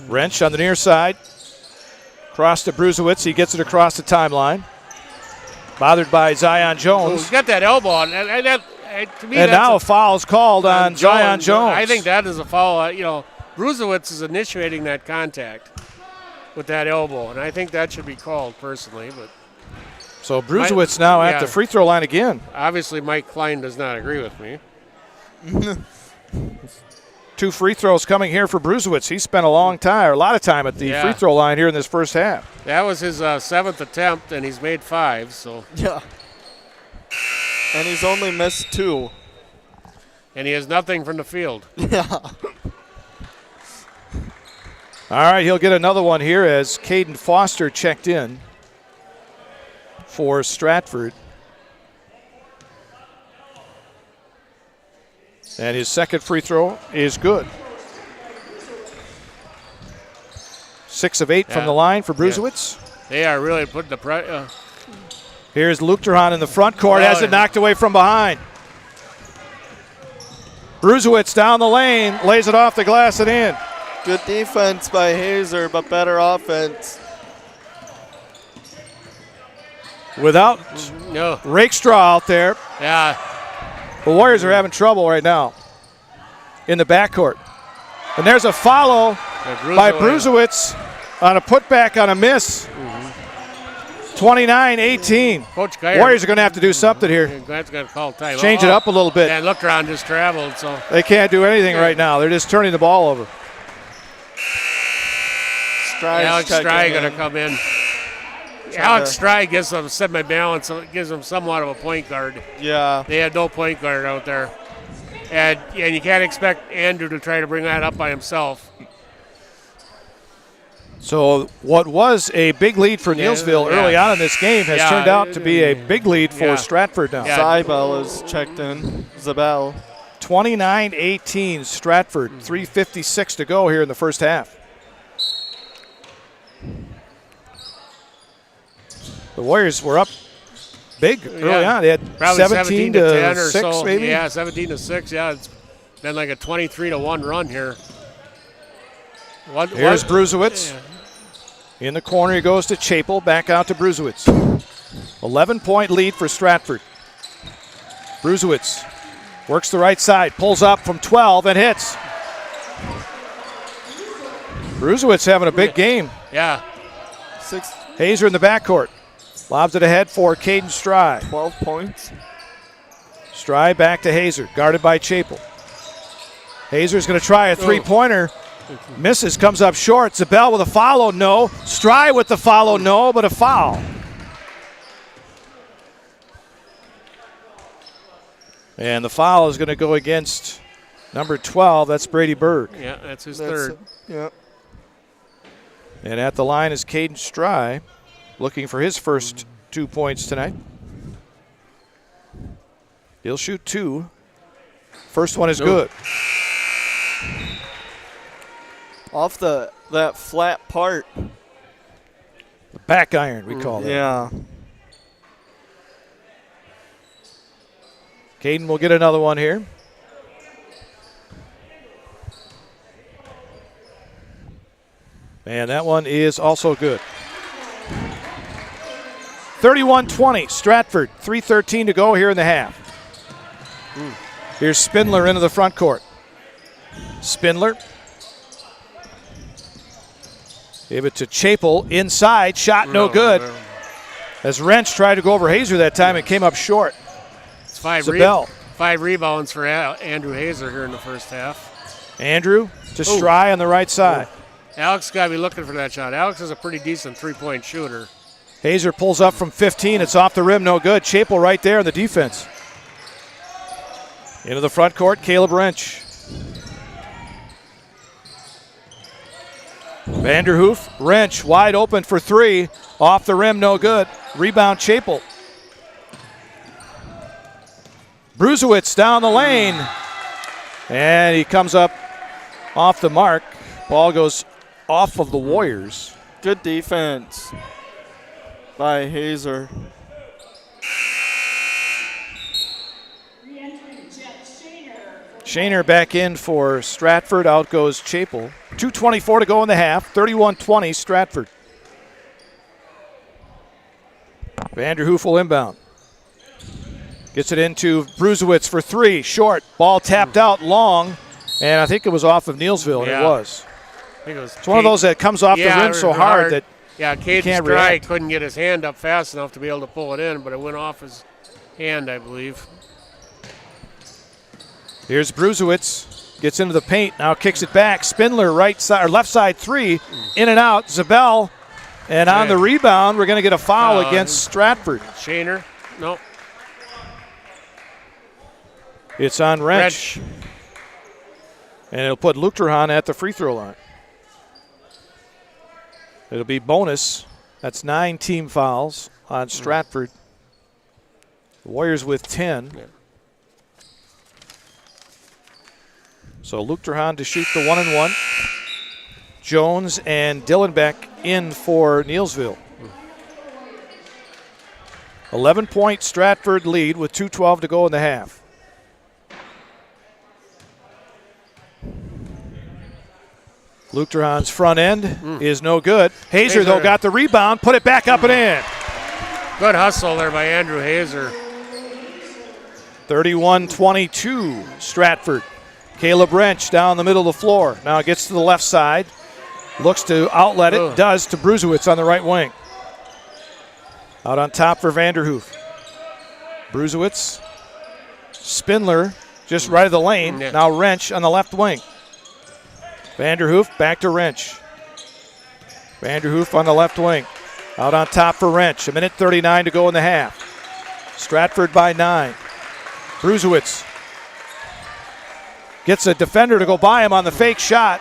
Wrench on the near side. Cross to Bruzewitz. He gets it across the timeline. Bothered by Zion Jones. He's got that elbow on. To me, and now a foul is called on Zion Jones. I think that is a foul. Bruzewitz is initiating that contact with that elbow, and I think that should be called personally. But so Bruzewitz now at the free throw line again. Obviously, Mike Klein does not agree with me. 2 free throws coming here for Bruzewitz. He spent a lot of time at the free throw line here in this first half. That was his 7th attempt, and he's made 5. So yeah, and he's only missed 2. And he has nothing from the field. Yeah. All right, he'll get another one here as Caden Foster checked in for Stratford. And his second free throw is good. 6 of 8 from the line for Bruzewitz. Yeah. They are really putting the pressure. Here's Luke Durhan in the front court, has it knocked away from behind. Bruzewitz down the lane, lays it off the glass and in. Good defense by Hazer, but better offense. Without Rakestraw out there. Yeah. The Warriors are having trouble right now in the backcourt. And there's a follow by Bruzewitz on a putback on a miss. 29-18. Coach Geyer, Warriors are going to have to do something here. That's going to call time. Change it up a little bit. And look around, just traveled. So they can't do anything right now. They're just turning the ball over. Alex Stry going to come in. Alex Stry gives them semi-balance, gives them somewhat of a point guard. Yeah. They had no point guard out there. And you can't expect Andrew to try to bring that up by himself. So what was a big lead for Neillsville early on in this game has turned out to be a big lead for Stratford now. Zybel is checked in. Zabel. 29-18 Stratford. 3:56 to go here in the first half. The Warriors were up big early on. They had probably 17 to 10 or 6 so. maybe. Yeah, 17 to 6. Yeah, it's been like a 23-1 run here. Here's Bruzewitz. In the corner, he goes to Chapel. Back out to Bruzewitz. 11-point lead for Stratford. Bruzewitz works the right side, pulls up from 12 and hits. Bruzewitz having a big game. Yeah. Hazer in the backcourt. Lobs it ahead for Caden Stry. 12 points. Stry back to Hazer, guarded by Chapel. Hazer's going to try a three-pointer. Misses, comes up short. Zabel with a follow, no. Stry with the follow, no, but a foul. And the foul is going to go against number 12. That's Brady Berg. Yeah, that's his third. Yeah. And at the line is Caden Stry, looking for his first 2 points tonight. He'll shoot 2. First one is good. Off that flat part. The back iron, we call it. Yeah. Caden will get another one here. And that one is also good. 31-20, Stratford. 3:13 to go here in the half. Here's Spindler into the front court. Spindler. Gave it to Chapel inside. Shot no good. As Wrench tried to go over Hazer that time, it came up short. It's 5 rebounds for Andrew Hazer here in the first half. Andrew to Stry on the right side. Alex got to be looking for that shot. Alex is a pretty decent three-point shooter. Hazer pulls up from 15. It's off the rim, no good. Chapel right there in the defense. Into the front court, Caleb Wrench. Vanderhoof, Wrench wide open for 3. Off the rim, no good. Rebound, Chapel. Bruzewitz down the lane. And he comes up off the mark. Ball goes off of the Warriors. Good defense by Hazer. Shaner back in for Stratford. Out goes Chapel. 2:24 to go in the half. 31-20 Stratford. Vanderhoof will inbound. Gets it into Bruzewitz for 3. Short. Ball tapped out long. And I think it was off of Neillsville, and it was. I think it was. It's one of those that comes off the rim so hard that Caden Stry couldn't get his hand up fast enough to be able to pull it in, but it went off his hand, I believe. Here's Bruzewitz. Gets into the paint. Now kicks it back. Spindler right side or left side 3. In and out. Zabel. And on the rebound, we're going to get a foul against Stratford. Shaner. No. It's on Wrench. And it'll put Luchterhahn at the free throw line. It'll be bonus. That's 9 team fouls on Stratford. The Warriors with 10. Yeah. So Luchterhahn to shoot the 1-and-1. Jones and Dillenbeck in for Neillsville. 11-point Stratford lead with 2:12 to go in the half. Luchterhahn's front end is no good. Hazer, though, got the rebound, put it back up and in. Good hustle there by Andrew Hazer. 31-22, Stratford. Caleb Wrench down the middle of the floor. Now gets to the left side. Looks to outlet it. Does to Bruzewitz on the right wing. Out on top for Vanderhoof. Bruzewitz. Spindler just right of the lane. Now Wrench on the left wing. Vanderhoof back to Wrench. Vanderhoof on the left wing. Out on top for Wrench. 1:39 to go in the half. Stratford by 9. Bruzewitz gets a defender to go by him on the fake shot,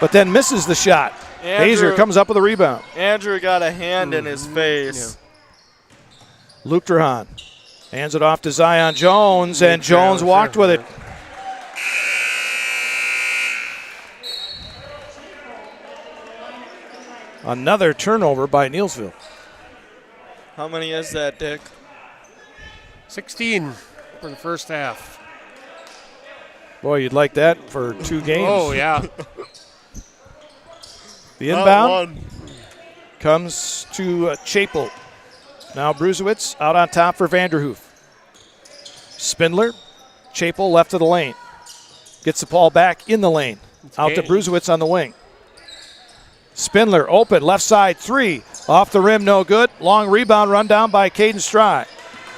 but then misses the shot. Hazer comes up with a rebound. Andrew got a hand in his face. Yeah. Luchterhahn hands it off to Zion Jones, and Jones walked with it. Another turnover by Neillsville. How many is that, Dick? 16 for the first half. Boy, you'd like that for 2 games. Oh, yeah. The inbound comes to Chapel. Now Bruzewitz out on top for Vanderhoof. Spindler, Chapel left of the lane. Gets the ball back in the lane. Out to Bruzewitz on the wing. Spindler open, left side 3. Off the rim, no good. Long rebound run down by Caden Stry.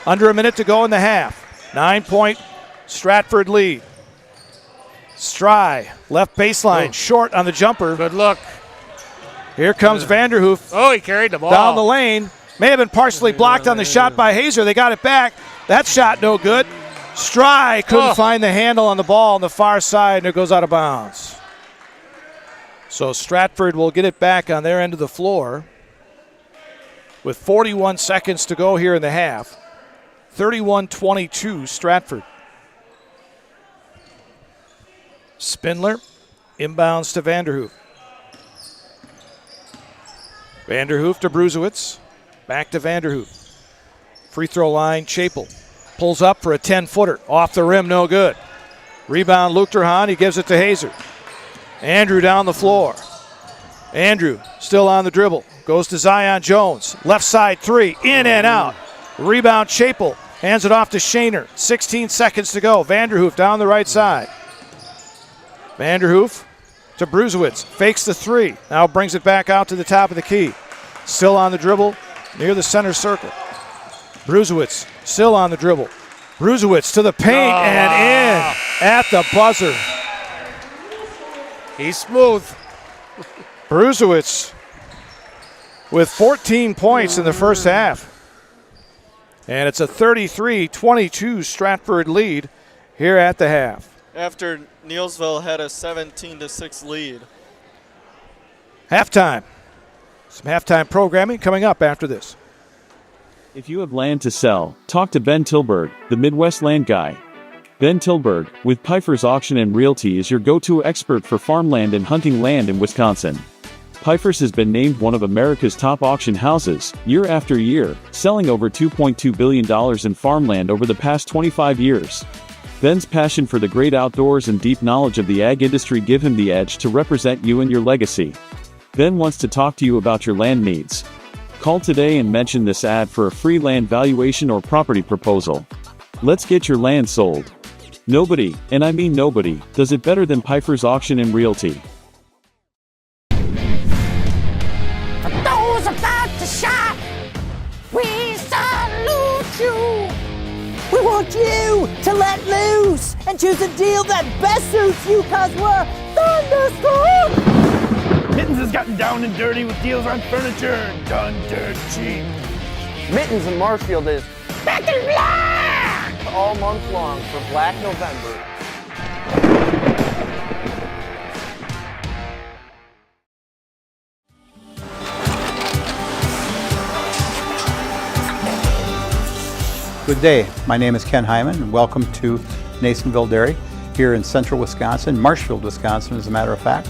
Under a minute to go in the half. 9-point Stratford lead. Stry, left baseline, short on the jumper. Good look. Here comes Vanderhoof. Oh, he carried the ball. Down the lane. May have been partially blocked on the shot by Hazer. They got it back. That shot no good. Stry couldn't find the handle on the ball on the far side, and it goes out of bounds. So Stratford will get it back on their end of the floor. with 41 seconds to go here in the half. 31-22 Stratford. Spindler inbounds to Vanderhoof. Vanderhoof to Bruzewitz. Back to Vanderhoof. Free throw line, Chapel. Pulls up for a 10-footer. Off the rim, no good. Rebound, Luchterhahn. He gives it to Hazer. Andrew down the floor. Andrew still on the dribble. Goes to Zion Jones. Left side three. In and out. Rebound, Chapel. Hands it off to Shaner. 16 seconds to go. Vanderhoof down the right side. Vanderhoof to Bruzewitz. Fakes the three. Now brings it back out to the top of the key. Still on the dribble near the center circle. Bruzewitz still on the dribble. Bruzewitz to the paint and in at the buzzer. He's smooth. Bruzewitz with 14 points in the first half. And it's a 33-22 Stratford lead here at the half. After Neillsville had a 17-6 lead. Halftime. Some halftime programming coming up after this. If you have land to sell, talk to Ben Tilburg, the Midwest land guy. Ben Tilburg, with Pfeiffer's Auction and Realty, is your go-to expert for farmland and hunting land in Wisconsin. Pfeiffer's has been named one of America's top auction houses, year after year, selling over $2.2 billion in farmland over the past 25 years. Ben's passion for the great outdoors and deep knowledge of the ag industry give him the edge to represent you and your legacy. Ben wants to talk to you about your land needs. Call today and mention this ad for a free land valuation or property proposal. Let's get your land sold. Nobody, and I mean nobody, does it better than Pfeiffer's Auction and Realty. For those about to shop, we salute you. We want you to let loose and choose a deal that best suits you, cause we're thunderstorm. Mittens has gotten down and dirty with deals on furniture, done dirt cheap. Mittens in Marshfield is back in black all month long for Black November. Good day. My name is Ken Hyman, and welcome to Neillsville Dairy here in central Wisconsin, Marshfield, Wisconsin, as a matter of fact.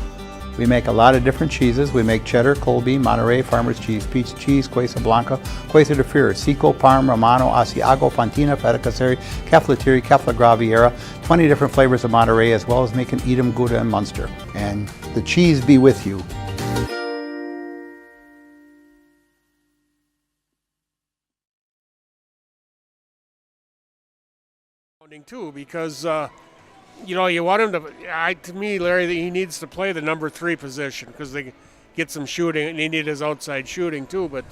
We make a lot of different cheeses. We make cheddar, Colby, Monterey, Farmer's Cheese, Peach Cheese, Quesa Blanca, Quesa de Freer, Seco, Parm, Romano, Asiago, Fontina, Feta Caseri, Caflateri, Cafla Graviera, 20 different flavors of Monterey, as well as making Edam, Gouda, and Munster. And the cheese be with you. Too, because you know, you want him to. To me, Larry, he needs to play the number 3 position because they get some shooting, and he need his outside shooting too. But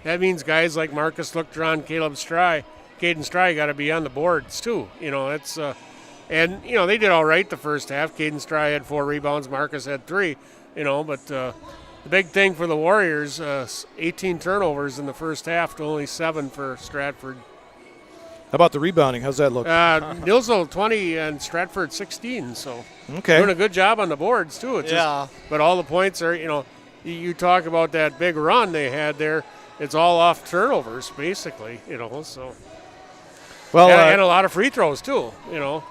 that means guys like Marcus Luchtron, Caden Stry got to be on the boards too. You know, it's and you know they did all right the first half. Caden Stry had 4 rebounds, Marcus had 3. You know, but the big thing for the Warriors, 18 turnovers in the first half to only 7 for Stratford. How about the rebounding? How's that look? Neillsville 20 and Stratford 16. So doing a good job on the boards too. It's just, but all the points are, you know, you talk about that big run they had there. It's all off turnovers basically, you know. So well, and a lot of free throws too, you know.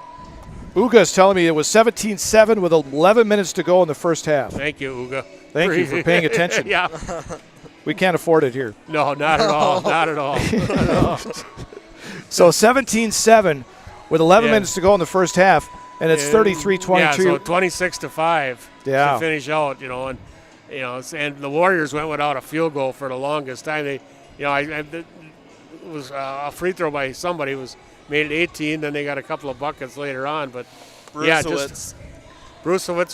Uga's telling me it was 17-7 with 11 minutes to go in the first half. Thank you, Uga. Thank you for paying attention. Yeah. We can't afford it here. No, not at all. Not at all. Not at all. So 17-7 with 11 minutes to go in the first half, and it's 33-22. Yeah, so 26-5 to finish out, you know, and the Warriors went without a field goal for the longest time. They, you know, it was a free throw by somebody was made at 18. Then they got a couple of buckets later on, but Bruzewitz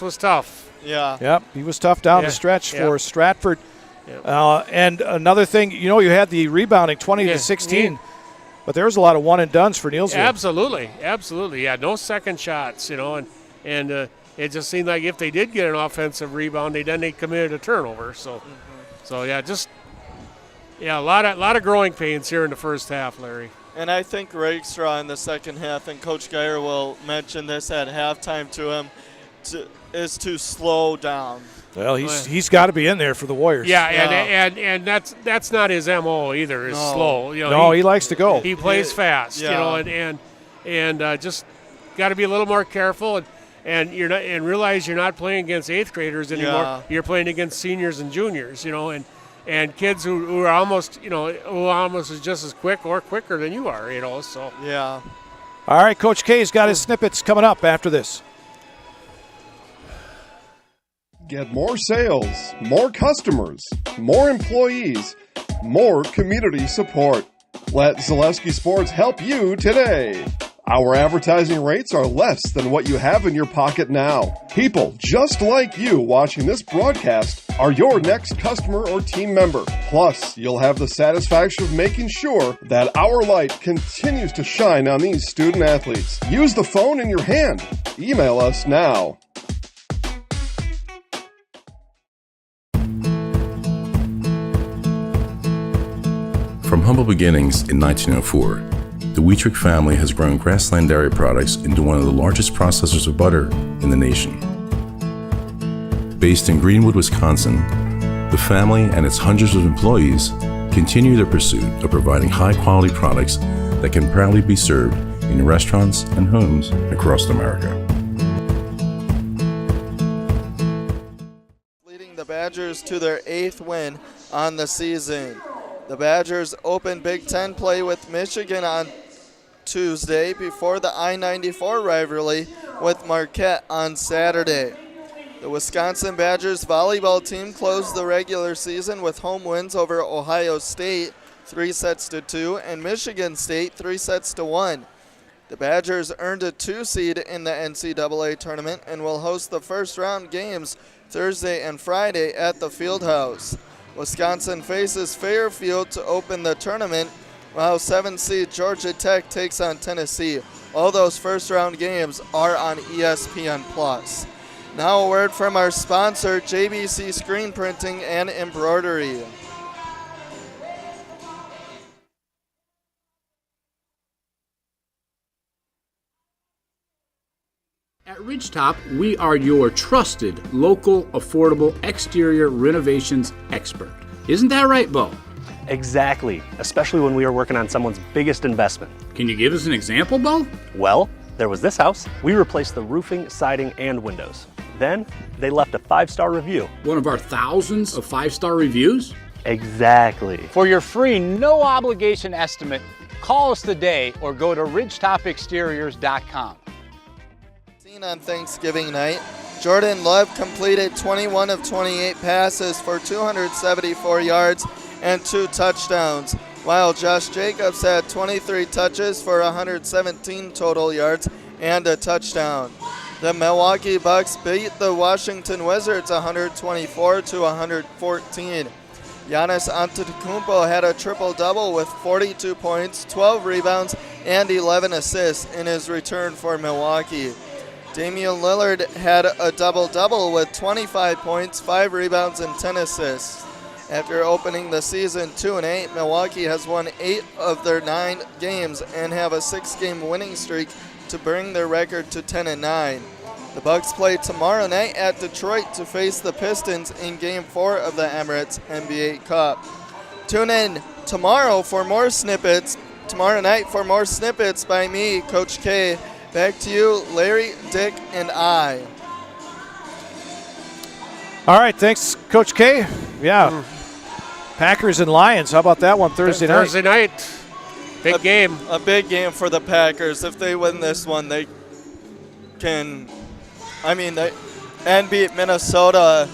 was tough. Yeah. Yep, he was tough down the stretch for Stratford. Yep. And another thing, you know, you had the rebounding 20-16. But there's a lot of one-and-dones for Neillsville. Absolutely. Yeah, no second shots, you know, and it just seemed like if they did get an offensive rebound, they committed a turnover. So, a lot of growing pains here in the first half, Larry. And I think Rakestraw in the second half, and Coach Geyer will mention this at halftime to him, is to slow down. Well, he's got to be in there for the Warriors. Yeah, and that's not his MO either. Is slow. He likes to go. He plays fast. And just got to be a little more careful and realize you're not playing against 8th graders anymore. Yeah. You're playing against seniors and juniors. And kids who are almost is just as quick or quicker than you are. So yeah. All right, Coach K's got his snippets coming up after this. Get more sales, more customers, more employees, more community support. Let Zaleski Sports help you today. Our advertising rates are less than what you have in your pocket now. People just like you watching this broadcast are your next customer or team member. Plus, you'll have the satisfaction of making sure that our light continues to shine on these student athletes. Use the phone in your hand. Email us now. From humble beginnings in 1904, the Wheatrick family has grown Grassland Dairy Products into one of the largest processors of butter in the nation. Based in Greenwood, Wisconsin, the family and its hundreds of employees continue their pursuit of providing high-quality products that can proudly be served in restaurants and homes across America. Leading the Badgers to their 8th win on the season. The Badgers open Big Ten play with Michigan on Tuesday before the I-94 rivalry with Marquette on Saturday. The Wisconsin Badgers volleyball team closed the regular season with home wins over Ohio State 3-2 and Michigan State 3-1. The Badgers earned a 2 seed in the NCAA tournament and will host the first round games Thursday and Friday at the Fieldhouse. Wisconsin faces Fairfield to open the tournament, while 7th seed Georgia Tech takes on Tennessee. All those first-round games are on ESPN+. Now a word from our sponsor, JBC Screen Printing and Embroidery. At Ridgetop, we are your trusted, local, affordable exterior renovations expert. Isn't that right, Bo? Exactly, especially when we are working on someone's biggest investment. Can you give us an example, Bo? Well, there was this house. We replaced the roofing, siding, and windows. Then, they left a 5-star review. One of our thousands of 5-star reviews? Exactly. For your free, no-obligation estimate, call us today or go to ridgetopexteriors.com. On Thanksgiving night, Jordan Love completed 21 of 28 passes for 274 yards and 2 touchdowns, while Josh Jacobs had 23 touches for 117 total yards and a touchdown. The Milwaukee Bucks beat the Washington Wizards 124-114. Giannis Antetokounmpo had a triple-double with 42 points, 12 rebounds, and 11 assists in his return for Milwaukee. Damian Lillard had a double-double with 25 points, 5 rebounds, and 10 assists. After opening the season 2-8, Milwaukee has won 8 of their 9 games and have a 6-game winning streak to bring their record to 10-9. The Bucks play tomorrow night at Detroit to face the Pistons in Game 4 of the Emirates NBA Cup. Tune in tomorrow for more snippets. Tomorrow night for more snippets by me, Coach K. Back to you, Larry, Dick, and I. All right, thanks, Coach K. Yeah. Packers and Lions. How about that one Thursday night? Thursday night. Big game. A big game for the Packers. If they win this one, they can, and beat Minnesota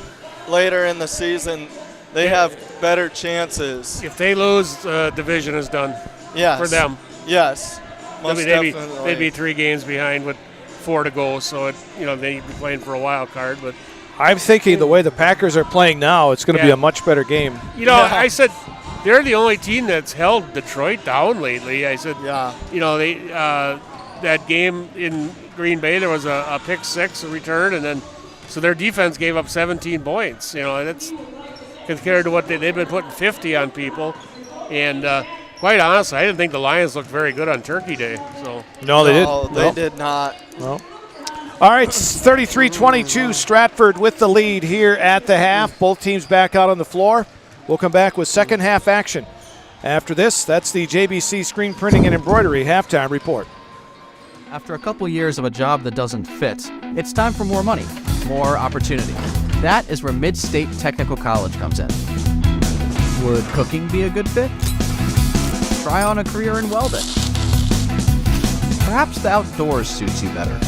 later in the season. They have better chances. If they lose, the division is done. Yes. For them. Yes. They'd be 3 games behind with 4 to go, so they'd be playing for a wild card. But I'm thinking the way the Packers are playing now, it's going to be a much better game. I said they're the only team that's held Detroit down lately. I said, that game in Green Bay, there was a pick 6 return, and then so their defense gave up 17 points. That's compared to what they've been putting 50 on people, and. Quite honestly, I didn't think the Lions looked very good on Turkey Day. So No, they did not. Well, All right, 33-22, Stratford with the lead here at the half. Both teams back out on the floor. We'll come back with second half action. After this, that's the JBC Screen Printing and Embroidery halftime report. After a couple years of a job that doesn't fit, it's time for more money, more opportunity. That is where Mid-State Technical College comes in. Would cooking be a good fit? Try on a career in welding. Perhaps the outdoors suits you better.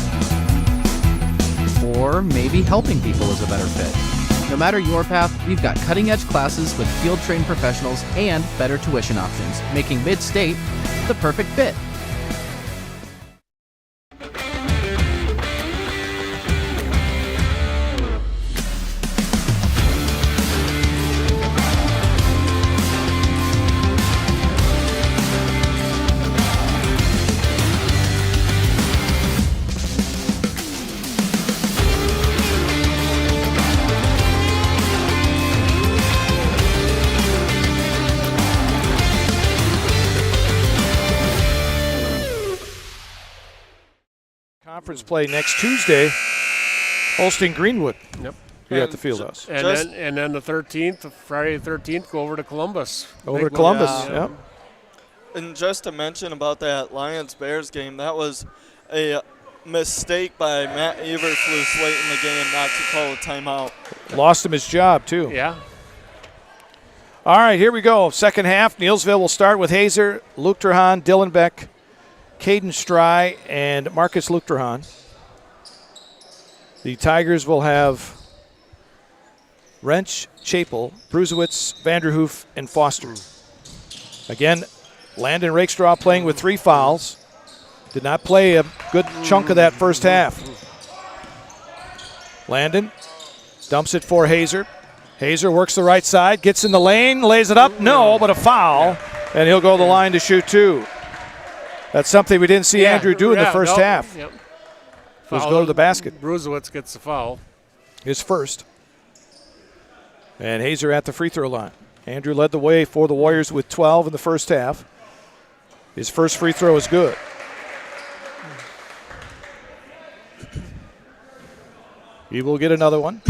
Or maybe helping people is a better fit. No matter your path, we've got cutting-edge classes with field-trained professionals and better tuition options, making Mid-State the perfect fit. Conference play next Tuesday, hosting Greenwood. Yep. Here at the Fieldhouse. And then the 13th, Friday the 13th, go over to Columbus. Over to Columbus, yep. And just to mention about that Lions-Bears game, that was a mistake by Matt Eberflus late in the game not to call a timeout. Lost him his job, too. Yeah. All right, here we go. Second half. Neillsville will start with Hazer, Luchterhahn, Dylan Beck, Caden Stry, and Marcus Luchterhahn. The Tigers will have Wrench, Chapel, Brusewitz, Vanderhoof, and Foster. Again, Landon Rakestraw playing with 3 fouls. Did not play a good chunk of that first half. Landon dumps it for Hazer. Hazer works the right side, gets in the lane, lays it up. No, but a foul, and he'll go to the line to shoot 2. That's something we didn't see Andrew do in the first half. Yep. Was go to the basket. Brusewitz gets the foul. His first. And Hazer at the free throw line. Andrew led the way for the Warriors with 12 in the first half. His first free throw is good. He will get another one.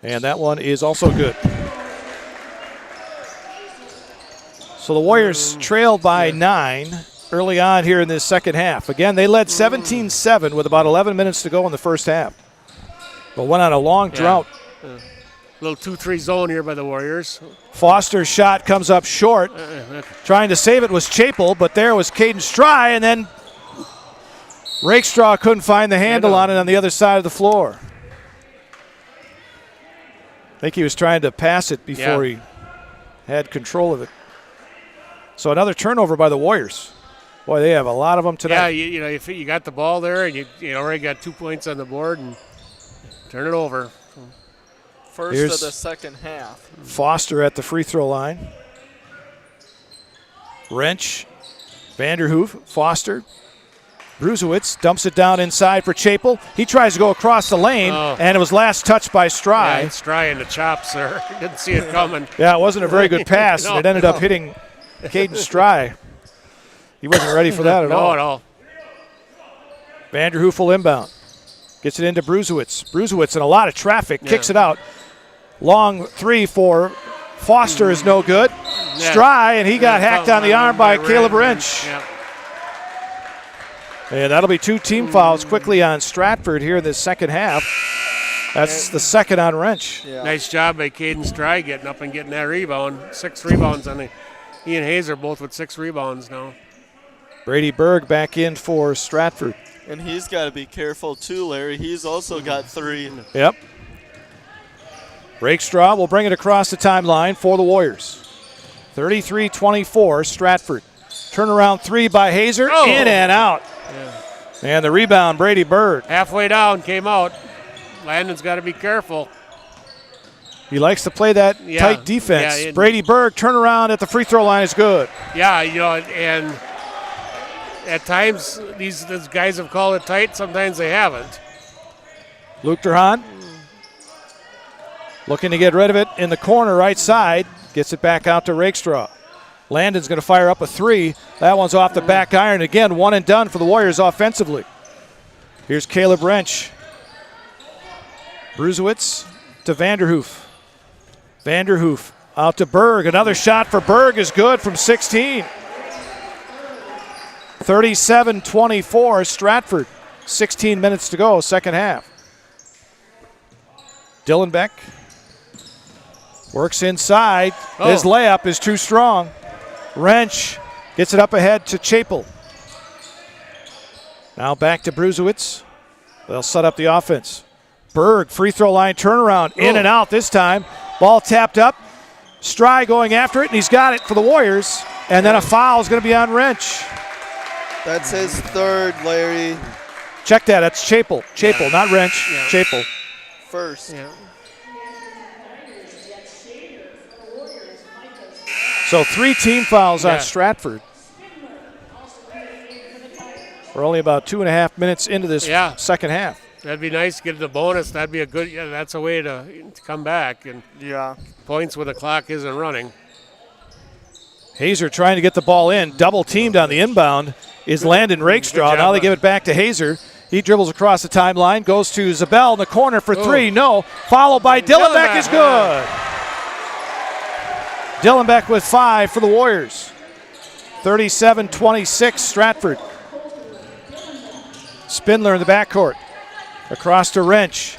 And that one is also good. So the Warriors trailed by 9 early on here in this second half. Again, they led 17-7 with about 11 minutes to go in the first half. But went on a long drought. Little 2-3 zone here by the Warriors. Foster's shot comes up short. Trying to save it was Chapel, but there was Caden Stry, and then Rakestraw couldn't find the handle on it on the other side of the floor. I think he was trying to pass it before he had control of it. So another turnover by the Warriors. Boy, they have a lot of them tonight. Yeah, you got the ball there, and you already got 2 points on the board, and turn it over. First of the second half. Foster at the free throw line. Wrench, Vanderhoof, Foster. Brusewitz dumps it down inside for Chapel. He tries to go across the lane, and it was last touched by Stry. Yeah, Stry in the chops there. Didn't see it coming. Yeah, it wasn't a very good pass, and it ended up hitting Caden Stry. He wasn't ready for that at all. No, at all. Vanderhoof will inbound. Gets it into Brusewitz. Brusewitz in a lot of traffic, kicks it out. Long 3 for Foster is no good. Stry, and he got hacked on the arm by Caleb Wrench. Yeah. And that'll be 2 team fouls quickly on Stratford here in this second half. That's the second on Wrench. Yeah. Nice job by Caden Stry getting up and getting that rebound. 6 rebounds on he and Hazer both with 6 rebounds now. Brady Berg back in for Stratford. And he's got to be careful too, Larry. He's also got 3. Yep. Rakestraw will bring it across the timeline for the Warriors. 33-24, Stratford. Turnaround 3 by Hazer, in and out. Yeah. And the rebound, Brady Berg. Halfway down, came out. Landon's got to be careful. He likes to play that tight defense. Yeah, Brady Berg, turnaround at the free throw line is good. Yeah, and at times these guys have called it tight. Sometimes they haven't. Luchterhahn looking to get rid of it in the corner right side. Gets it back out to Rakestraw. Landon's going to fire up a three. That one's off the back iron. Again, one and done for the Warriors offensively. Here's Caleb Wrench. Bruzewitz to Vanderhoof. Vanderhoof out to Berg. Another shot for Berg is good from 16. 37-24, Stratford. 16 minutes to go, second half. Dylan Beck works inside. His layup is too strong. Wrench gets it up ahead to Chapel. Now back to Bruzewitz. They'll set up the offense. Berg, free throw line turnaround, in and out this time. Ball tapped up. Stry going after it, and he's got it for the Warriors. And then a foul is going to be on Wrench. That's his third, Larry. Check that, that's Chapel. Chapel, not Wrench, Chapel. First. Yeah. So 3 team fouls on Stratford. We're only about 2.5 minutes into this second half. That'd be nice to get the bonus. That'd be a good, that's a way to come back. And points when the clock isn't running. Hazer trying to get the ball in. Double teamed on the inbound is Landon Rakestraw. Now they give it back to Hazer. He dribbles across the timeline, goes to Zabel in the corner for three. No. Followed by Dylan Beck is good. Dylan Beck with 5 for the Warriors. 37-26 Stratford. Spindler in the backcourt. Across to Wrench.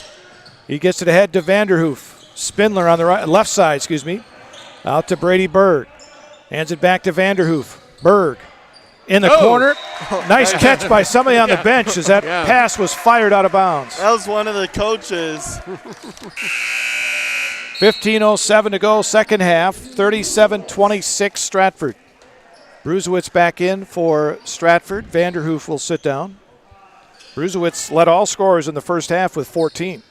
He gets it ahead to Vanderhoof. Spindler on the left side, Out to Brady Berg. Hands it back to Vanderhoof. Berg in the corner. Nice catch by somebody on the bench as that pass was fired out of bounds. That was one of the coaches. 15:07 to go, second half. 37-26 Stratford. Bruzewitz back in for Stratford. Vanderhoof will sit down. Bruzewitz led all scorers in the first half with 14.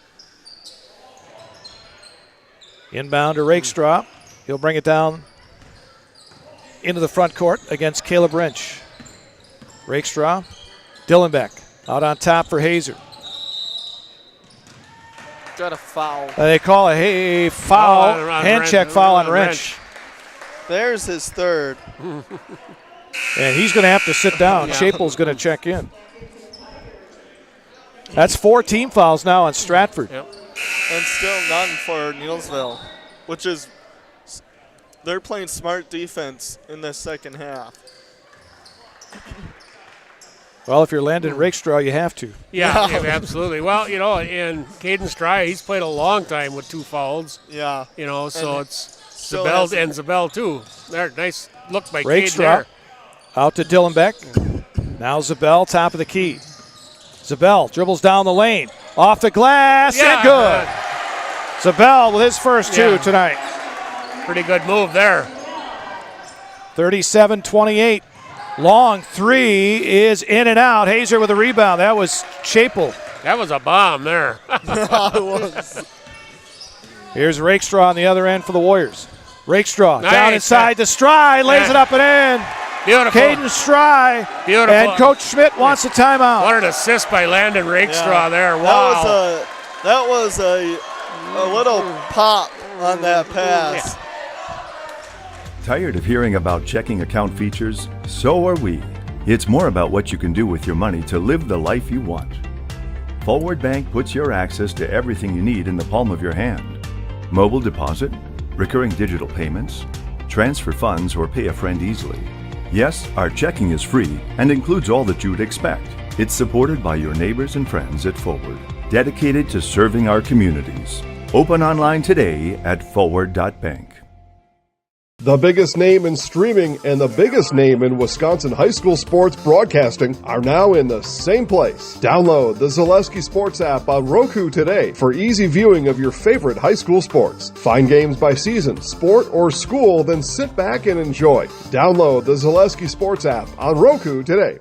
Inbound to Rakestraw. He'll bring it down into the front court against Caleb Wrench. Rakestraw, Dylan Beck out on top for Hazer. Got a foul. They call a foul, hand check foul on Wrench. There's his third. And he's going to have to sit down. Chapel's going to check in. That's 4 team fouls now on Stratford. And still none for Neillsville, which is they're playing smart defense in the second half. Well, if you're Landon Rakestraw, you have to. Yeah, absolutely. Well, and Caden Stry, he's played a long time with 2 fouls. Yeah. So it's Zabel and Zabel too. There, nice look by Rakestraw. Caden there. Out to Dylan Beck. Now Zabel, top of the key. Zabel dribbles down the lane. Off the glass and good. Zabel with his first 2 tonight. Pretty good move there. 37-28. Long 3 is in and out. Hazer with a rebound. That was Chapel. That was a bomb there. It was. Here's Rakestraw on the other end for the Warriors. Rakestraw down inside to Stry. Lays it up and in. Beautiful. Caden Stry. Beautiful. And Coach Schmidt wants a timeout. What an assist by Landon Rakestraw there. Wow. That was a little pop on that pass. Tired of hearing about checking account features? So are we. It's more about what you can do with your money to live the life you want. Forward Bank puts your access to everything you need in the palm of your hand. Mobile deposit, recurring digital payments, transfer funds, or pay a friend easily. Yes, our checking is free and includes all that you would expect. It's supported by your neighbors and friends at Forward, dedicated to serving our communities. Open online today at forward.bank. The biggest name in streaming and the biggest name in Wisconsin high school sports broadcasting are now in the same place. Download the Zaleski Sports app on Roku today for easy viewing of your favorite high school sports. Find games by season, sport, or school, then sit back and enjoy. Download the Zaleski Sports app on Roku today.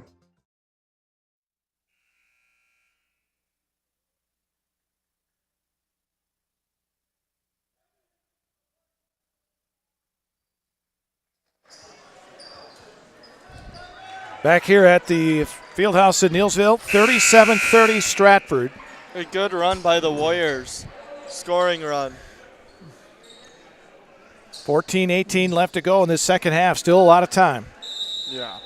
Back here at the Fieldhouse in Neillsville, 37-30 Stratford. A good run by the Warriors. Scoring run. 14-18 left to go in this second half. Still a lot of time. Yeah.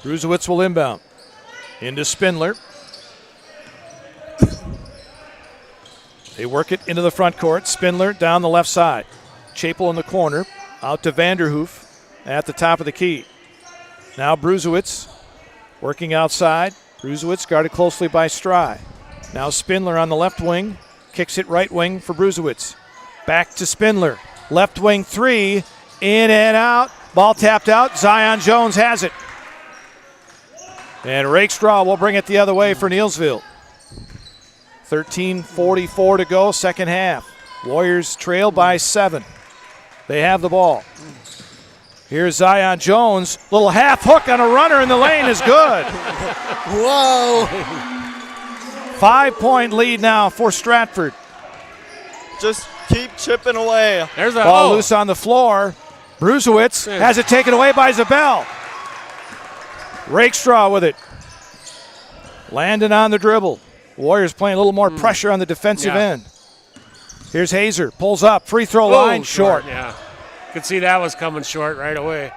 Bruzewitz will inbound. Into Spindler. They work it into the front court. Spindler down the left side. Chapel in the corner. Out to Vanderhoof at the top of the key. Now Bruzewitz working outside. Bruzewitz guarded closely by Stry. Now Spindler on the left wing. Kicks it right wing for Bruzewitz. Back to Spindler. Left wing three. In and out. Ball tapped out. Zion Jones has it. And Rakestraw will bring it the other way for Neillsville. 13:44 to go, second half. Warriors trail by 7. They have the ball. Here's Zion Jones. Little half hook on a runner in the lane is good. Whoa. 5-point lead now for Stratford. Just keep chipping away. There's a ball loose on the floor. Bruzewitz has it taken away by Zabel. Rakestraw with it. Landon on the dribble. Warriors playing a little more pressure on the defensive end. Here's Hazer. Pulls up. Free throw line. Short. Yeah. Could see that was coming short right away.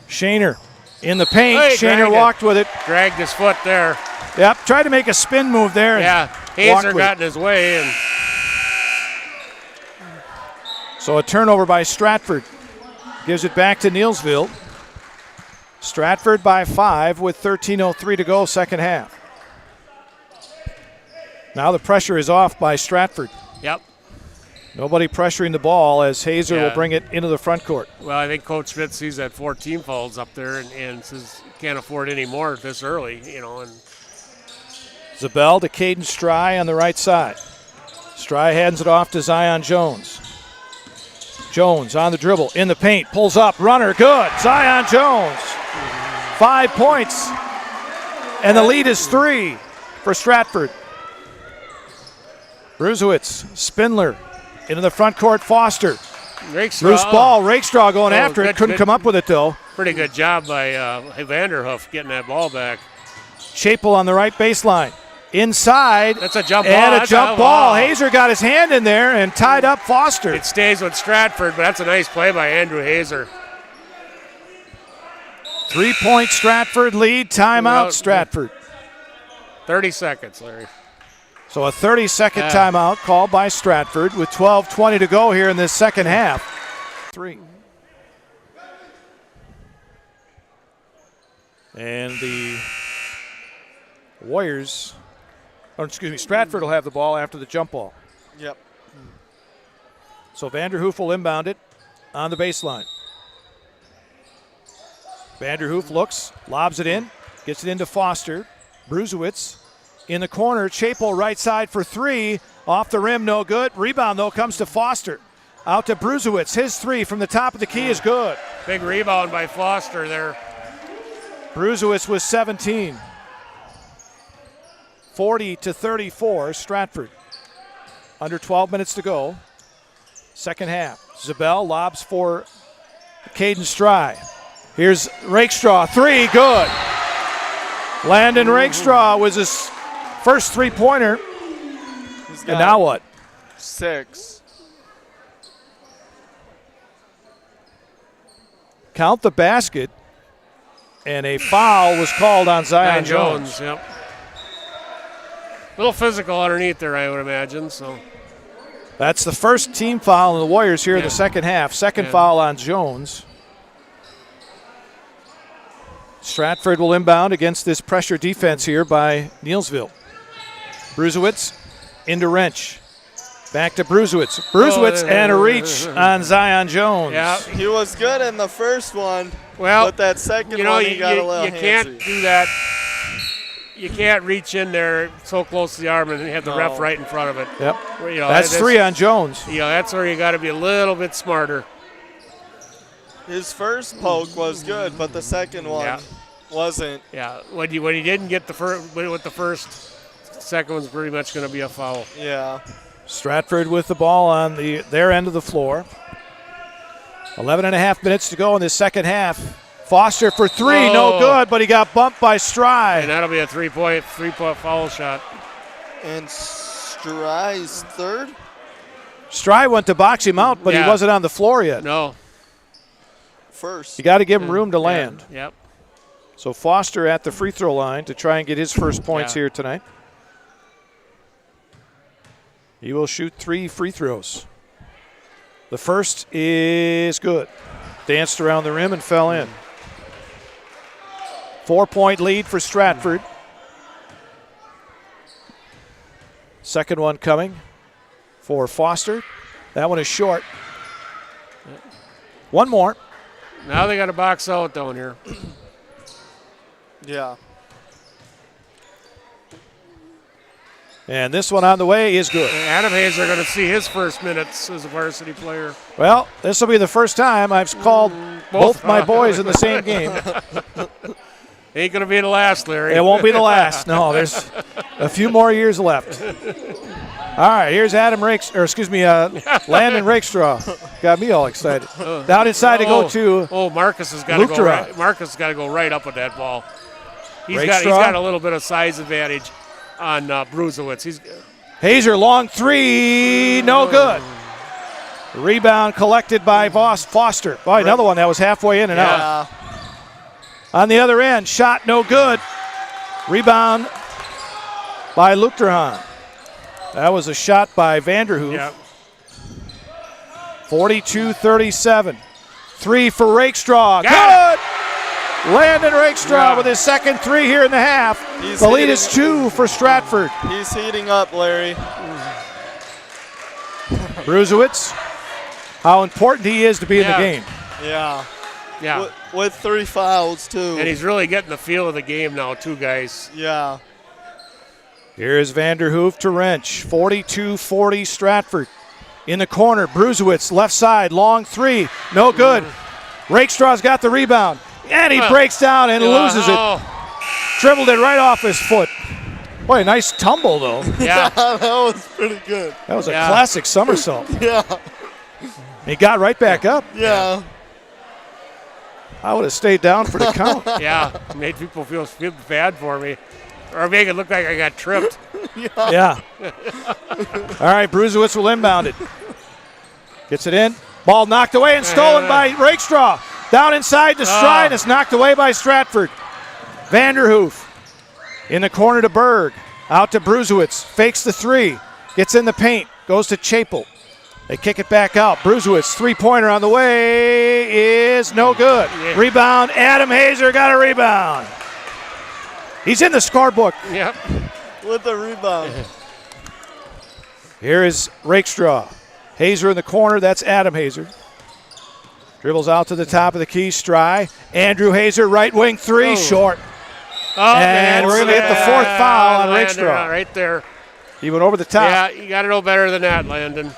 Shaner in the paint. Hey, Shaner walked with it. Dragged his foot there. Yep. Tried to make a spin move there. Yeah. Hazer got in his way. And so a turnover by Stratford. Gives it back to Neillsville. Stratford by 5 with 13:03 to go, second half. Now the pressure is off by Stratford. Yep. Nobody pressuring the ball as Hazer will bring it into the front court. Well, I think Coach Schmidt sees that 14 fouls up there and says can't afford any more this early, And Zabel to Caden Stry on the right side. Stry hands it off to Zion Jones. Jones on the dribble, in the paint, pulls up, runner, good. Zion Jones. 5 points. And the lead is 3 for Stratford. Bruzewitz, Spindler, into the front court, Foster. Loose ball, Rakestraw going after it. Couldn't come up with it, though. Pretty good job by Vanderhoof getting that ball back. Chapel on the right baseline. Inside. That's a jump ball. And a jump ball. Hazer got his hand in there and tied up Foster. It stays with Stratford, but that's a nice play by Andrew Hazer. 3-point Stratford lead. Timeout, Stratford. 30 seconds, Larry. So a 30-second timeout called by Stratford with 12:20 to go here in this second half. 3. And the Warriors, Stratford will have the ball after the jump ball. Yep. So Vanderhoof will inbound it on the baseline. Vanderhoof looks, lobs it in, gets it into Foster. Bruzewitz in the corner. Chapel right side for 3. Off the rim, no good. Rebound, though, comes to Foster. Out to Bruzewitz. His 3 from the top of the key is good. Big rebound by Foster there. Bruzewitz with 17. 40-34, Stratford. Under 12 minutes to go. Second half. Zabel lobs for Caden Stry. Here's Rakestraw. 3, good. Landon Rakestraw was his first 3-pointer. And now what? 6. Count the basket. And a foul was called on Zion Jones. Yep. A little physical underneath there, I would imagine. So that's the first team foul on the Warriors here in the second half. Second foul on Jones. Stratford will inbound against this pressure defense here by Neillsville. Bruzewitz into Wrench. Back to Bruzewitz. Bruzewitz and a reach on Zion Jones. Yeah, he was good in the first one. Well, but that second one he got a little You can't do that. You can't reach in there so close to the arm and have the ref right in front of it. Yep. That's 3 on Jones. That's where you got to be a little bit smarter. His first poke was good, but the second one wasn't. Yeah, when he didn't get the first with the first, second one's pretty much going to be a foul. Yeah. Stratford with the ball on their end of the floor. 11.5 minutes to go in this second half. Foster for 3, no good, but he got bumped by Stry. And that'll be a three-point foul shot. And Stry's third? Stry went to box him out, but he wasn't on the floor yet. No. First. You got to give him room to land. Yep. So Foster at the free throw line to try and get his first points here tonight. He will shoot 3 free throws. The first is good. Danced around the rim and fell in. 4-point lead for Stratford. Second one coming for Foster. That one is short. One more. Now they got to box out down here. Yeah. And this one on the way is good. Adam Hayes are going to see his first minutes as a varsity player. Well, this will be the first time I've called both my boys in the same game. Ain't going to be the last, Larry. It won't be the last. No, there's a few more years left. All right, here's Landon Rakestraw. Got me all excited. Down inside to go to. Oh, Marcus has got to go right. Marcus has got to go right up with that ball. He's got a little bit of size advantage on Bruzowitz. Hazer, long three, no good. Rebound collected by Foster. Oh, another one that was halfway in and out. On the other end, shot no good. Rebound by Luchterhahn. That was a shot by Vanderhoof. Yep. 42-37. 3 for Rakestraw. Good! Landon Rakestraw with his second 3 here in the half. The lead is 2 for Stratford. He's heating up, Larry. Bruzowitz, how important he is to be in the game. Yeah. Yeah. With 3 fouls, too. And he's really getting the feel of the game now, too, guys. Yeah. Here's Vanderhoof to Wrench. 42-40 Stratford. In the corner, Bruzowitz, left side, long 3. No good. Rakestraw's got the rebound. And he breaks down and loses it. Dribbled it right off his foot. Boy, a nice tumble, though. Yeah. That was pretty good. That was a classic somersault. Yeah. He got right back up. Yeah. I would have stayed down for the count. Yeah, made people feel bad for me. Or make it look like I got tripped. Yeah. All right, Bruzowitz will inbound it. Gets it in. Ball knocked away and stolen by Rakestraw. Down inside to Stride. It's knocked away by Stratford. Vanderhoof in the corner to Berg. Out to Bruzowitz. Fakes the 3. Gets in the paint. Goes to Chapel. They kick it back out. Bruzowitz, 3-pointer on the way is no good. Yeah. Rebound. Adam Hazer got a rebound. He's in the scorebook. Yep. With the rebound. Here is Rakestraw. Hazer in the corner. That's Adam Hazer. Dribbles out to the top of the key. Stry. Andrew Hazer, right wing 3, short. Oh, and we're going to get the 4th foul on Rakestraw. Right there. He went over the top. Yeah, you got to know better than that, Landon.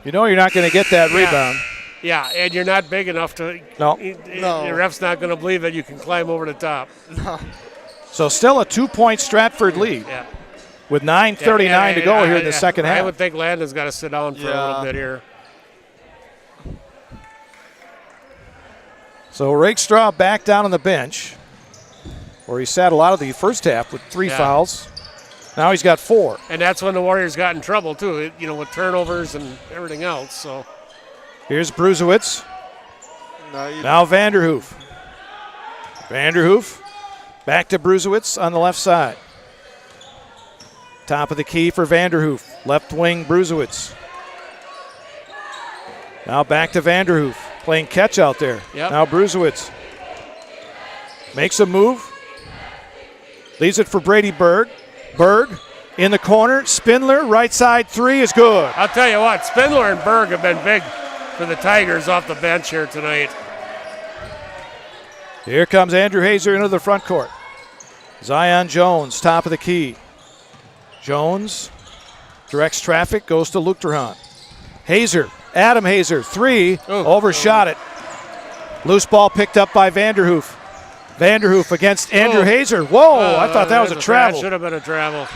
You know you're not going to get that rebound. Yeah, and you're not big enough to. No. The ref's not going to believe that you can climb over the top. No. So still a 2-point Stratford lead. Yeah. With 9:39 to go here in the second half. I would think Landon's got to sit down for a little bit here. So Rakestraw back down on the bench, where he sat a lot of the first half with 3 fouls. Now he's got 4. And that's when the Warriors got in trouble, too, with turnovers and everything else. So here's Bruzowitz. Now Vanderhoof. Vanderhoof back to Bruzowitz on the left side. Top of the key for Vanderhoof. Left wing Bruzowitz. Now back to Vanderhoof. Playing catch out there. Yep. Now Bruzowitz makes a move. Leaves it for Brady Berg. Berg in the corner. Spindler, right side 3 is good. I'll tell you what, Spindler and Berg have been big for the Tigers off the bench here tonight. Here comes Andrew Hazer into the front court. Zion Jones, top of the key. Jones directs traffic, goes to Luchterhahn. Hazer, Adam Hazer, 3, overshot it. Loose ball picked up by Vanderhoof. Vanderhoof against Andrew Hazer. Whoa, I thought that was a travel. Should have been a travel.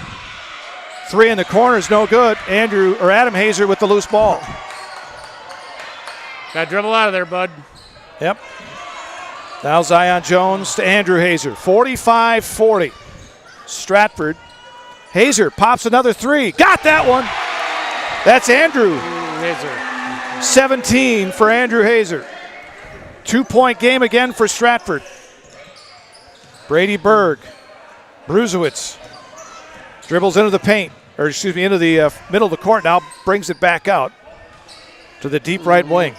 3 in the corner is no good. Adam Hazer with the loose ball. Got to dribble out of there, bud. Yep. Now Zion Jones to Andrew Hazer. 45-40. Stratford Hazer pops another three. Got that one. That's Andrew. Hazer. 17 for Andrew Hazer. 2-point game again for Stratford. Brady Berg. Bruzewitz dribbles into the paint, or excuse me, into the middle of the court now, brings it back out to the deep right wing.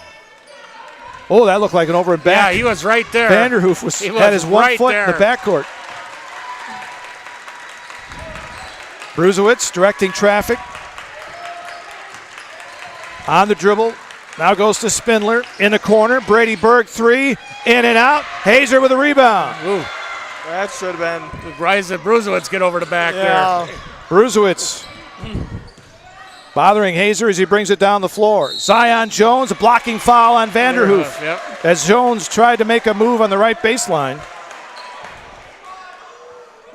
Oh, that looked like an over and back. Yeah, he was right there. Vanderhoof had his one right foot there. in the backcourt. Bruzewitz directing traffic. On the dribble. Now goes to Spindler in the corner. Brady Berg three. In and out. Hazer with a rebound. Ooh. That should have been. Rise and Bruzewitz get over the back there. Bruzewitz bothering Hazer as he brings it down the floor. Zion Jones, a blocking foul on Vanderhoof. Yep. As Jones tried to make a move on the right baseline.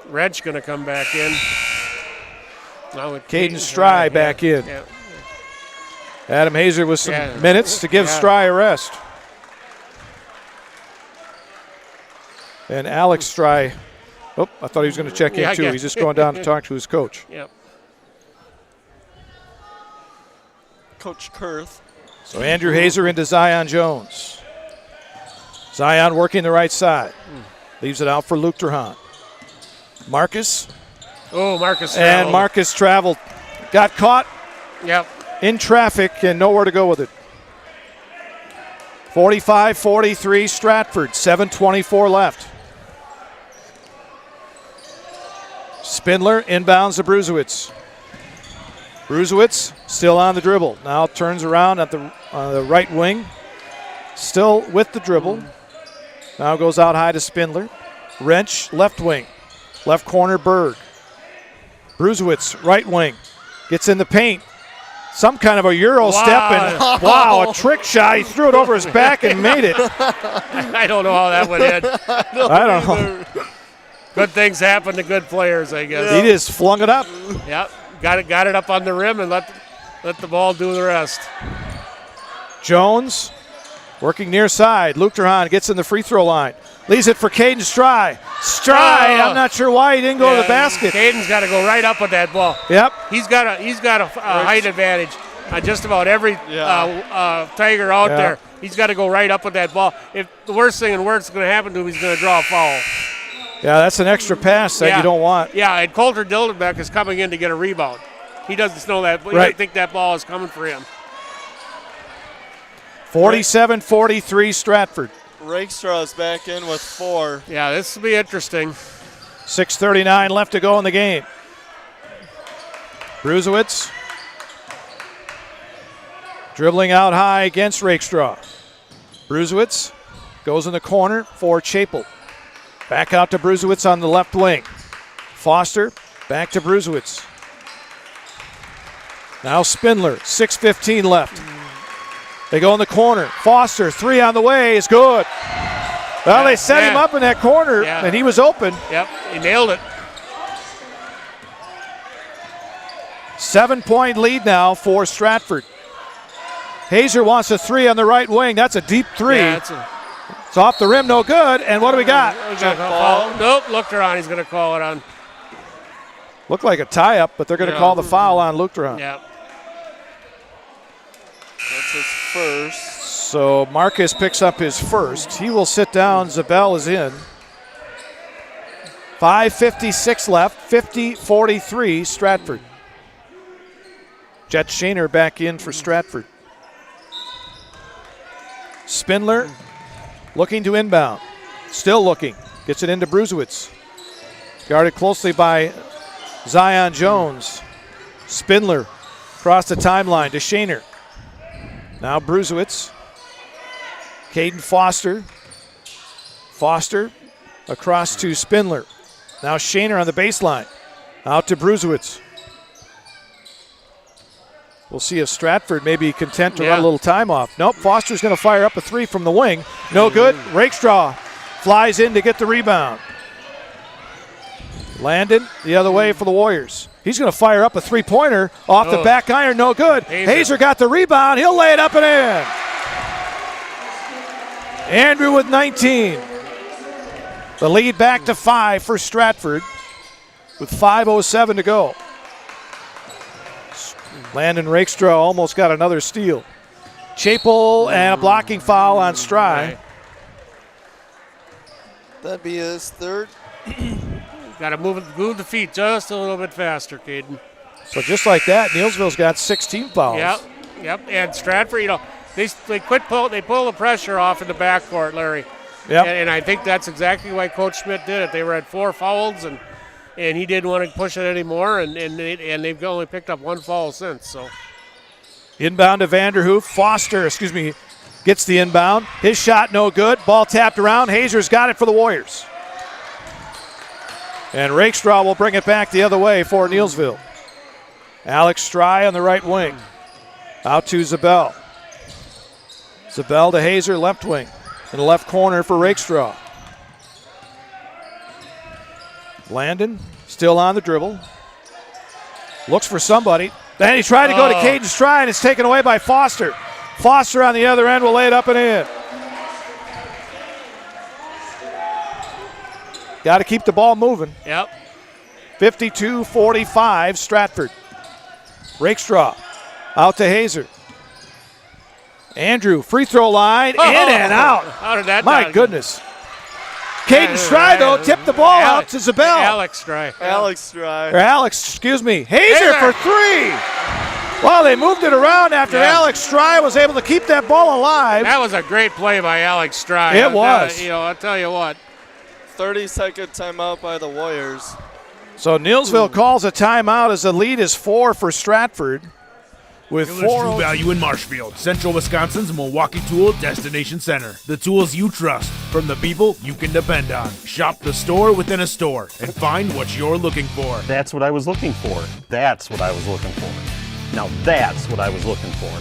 Red's going to come back in. Caden Stry back in. Yeah. Adam Hazer with some minutes to give Stry a rest. And Alex Stry, I thought he was going to check in too. He's just going down to talk to his coach. Yep. Coach Kurth. So Andrew Hazer into Zion Jones. Zion working the right side. Leaves it out for Luke Durhan. Marcus. Oh, Marcus traveled. And Marcus traveled. Got caught in traffic and nowhere to go with it. 45-43 Stratford. 7:24 left. Spindler inbounds to Bruzewitz. Bruzewitz still on the dribble. Now turns around at the right wing. Still with the dribble. Now goes out high to Spindler. Wrench, left wing. Left corner, Berg. Bruzewitz, right wing. Gets in the paint. Some kind of a Euro step. And a trick shot. He threw it over his back and made it. I don't know how that went in. I don't know. Good things happen to good players, I guess. He just flung it up. Yep. Got it up on the rim and let the ball do the rest. Jones working near side. Luke Durhan gets in the free throw line. Leaves it for Caden Stry. I'm not sure why he didn't go to the basket. Caden's got to go right up with that ball. Yep. He's got a height advantage on just about every Tiger out there. He's got to go right up with that ball. If the worst thing going to happen to him, he's going to draw a foul. Yeah, that's an extra pass that you don't want. Yeah, and Coulter Dildenbeck is coming in to get a rebound. He doesn't know that. He doesn't think that ball is coming for him. 47-43 Stratford. Rakestraw's back in with 4. Yeah, this will be interesting. 6:39 left to go in the game. Bruzewitz dribbling out high against Rakestraw. Bruzewitz goes in the corner for Chapel. Back out to Bruzewitz on the left wing. Foster back to Bruzewitz. Now Spindler, 6:15 left. They go in the corner. Foster, 3 on the way, is good. Well, they set him up in that corner, and he was open. Yep, he nailed it. 7-point lead now for Stratford. Hazer wants a 3 on the right wing. That's a deep 3. Yeah, it's off the rim, no good. And what do we got? Nope, Luke Durhan, he's going to call it on. Looked like a tie-up, but they're going to call the foul on Luke Durhan. Yeah. That's his first. So Marcus picks up his first. He will sit down. Zabel is in. 5:56 left. 50-43 Stratford. Jet Shaner back in for Stratford. Spindler looking to inbound. Still looking. Gets it into Bruzewitz. Guarded closely by Zion Jones. Spindler across the timeline to Shaner. Now Bruzewitz. Caden Foster. Foster across to Spindler. Now Shaner on the baseline. Out to Bruzewitz. We'll see if Stratford may be content to run a little time off. Nope, Foster's going to fire up a 3 from the wing. No good. Rakestraw flies in to get the rebound. Landon the other way for the Warriors. He's going to fire up a 3-pointer off the back iron. No good. Hazer got the rebound. He'll lay it up and in. Andrew with 19. The lead back to 5 for Stratford with 5:07 to go. Landon Rakestraw almost got another steal. Chapel and a blocking foul on Stry. That'd be his third. Got to move the feet just a little bit faster, Caden. So just like that, Neillsville's got 16 fouls. Yep. And Stratford, they pull the pressure off in the backcourt, Larry. Yep. And I think that's exactly why Coach Schmidt did it. They were at 4 fouls, and he didn't want to push it anymore, and they've only picked up 1 foul since. So inbound to Vanderhoof. Foster, gets the inbound. His shot no good. Ball tapped around. Hazer's got it for the Warriors. And Rakestraw will bring it back the other way for Neillsville. Alex Stry on the right wing. Out to Zabel. Zabel to Hazer, left wing. In the left corner for Rakestraw. Landon still on the dribble. Looks for somebody. Then he tried to go to Caden Stry, and it's taken away by Foster. Foster on the other end will lay it up and in. Got to keep the ball moving. Yep. 52-45 Stratford. Rakestraw out to Hazer. Andrew, free throw line, in and out. How did that My goodness. Caden Stry, though, tipped the ball out to Zabel. Alex Stry. Hazer for 3. Well, they moved it around after Alex Stry was able to keep that ball alive. That was a great play by Alex Stry. It was. I'll tell you what. 30-second timeout by the Warriors. So Neillsville calls a timeout as the lead is 4 for Stratford. With Dealers True Value in Marshfield, Central Wisconsin's Milwaukee Tool Destination Center. The tools you trust from the people you can depend on. Shop the store within a store and find what you're looking for. That's what I was looking for. That's what I was looking for. Now that's what I was looking for.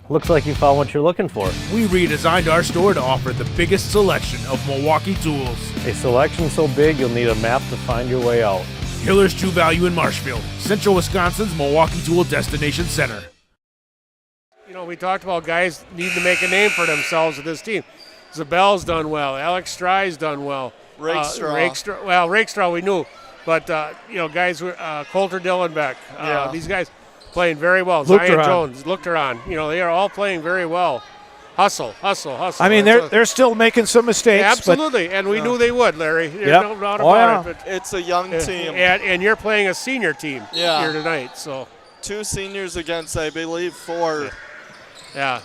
Looks like you found what you're looking for. We redesigned our store to offer the biggest selection of Milwaukee tools. A selection so big you'll need a map to find your way out. Hiller's True Value in Marshfield, Central Wisconsin's Milwaukee Tool Destination Center. We talked about guys needing to make a name for themselves with this team. Zabel's done well. Alex Stry's done well. Rakestraw we knew. But, guys, Coulter Dillenbeck, these guys playing very well. Zion Jones, Luchterhon, they are all playing very well. Hustle. I mean, they're still making some mistakes. Absolutely, and we knew they would, Larry. No doubt about it. But, it's a young team. And you're playing a senior team here tonight. So 2 seniors against, I believe, 4. Yeah.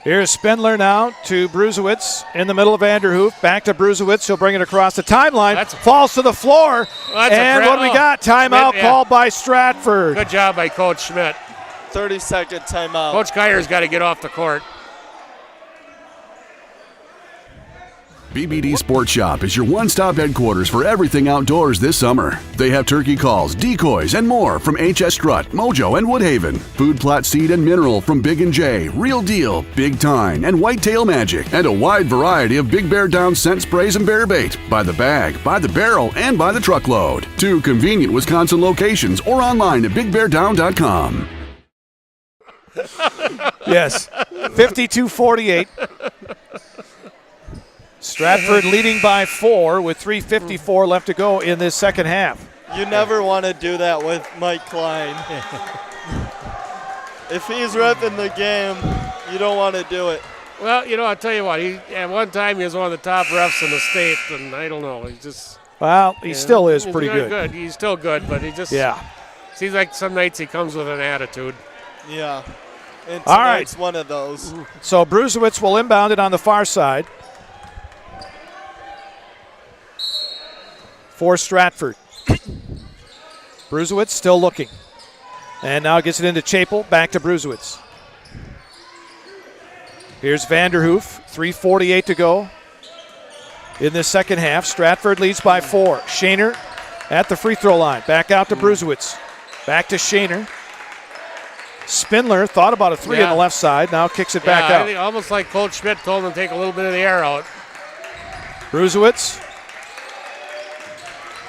Here's Spindler now to Bruzewitz in the middle of Vanderhoof. Back to Bruzewitz. He'll bring it across the timeline. Falls to the floor. And what do we got? Timeout called by Stratford. Good job by Coach Schmidt. 30-second timeout. Coach Keyer's got to get off the court. BBD Sports Shop is your one-stop headquarters for everything outdoors this summer. They have turkey calls, decoys, and more from HS Strut, Mojo, and Woodhaven. Food plot seed and mineral from Big & J, Real Deal, Big Tine, and Whitetail Magic. And a wide variety of Big Bear Down scent sprays and bear bait. By the bag, by the barrel, and by the truckload. 2 convenient Wisconsin locations or online at BigBearDown.com. Yes, 52-48. Stratford leading by 4 with 3:54 left to go in this second half. You never want to do that with Mike Klein. If he's repping the game, you don't want to do it. Well, I'll tell you what. At one time, he was one of the top refs in the state, and I don't know. He just. Well, he still is pretty good. He's still good, but he just. Yeah. Seems like some nights he comes with an attitude. Yeah. And all right. Tonight's one of those. So Bruzewitz will inbound it on the far side. For Stratford. Bruzewitz still looking. And now gets it into Chapel. Back to Bruzewitz. Here's Vanderhoof. 3:48 to go in the second half. Stratford leads by 4. Shaner at the free throw line. Back out to Bruzewitz. Back to Shaner. Spindler thought about a 3 on the left side. Now kicks it back out. I think almost like Coach Schmidt told him to take a little bit of the air out. Bruzewitz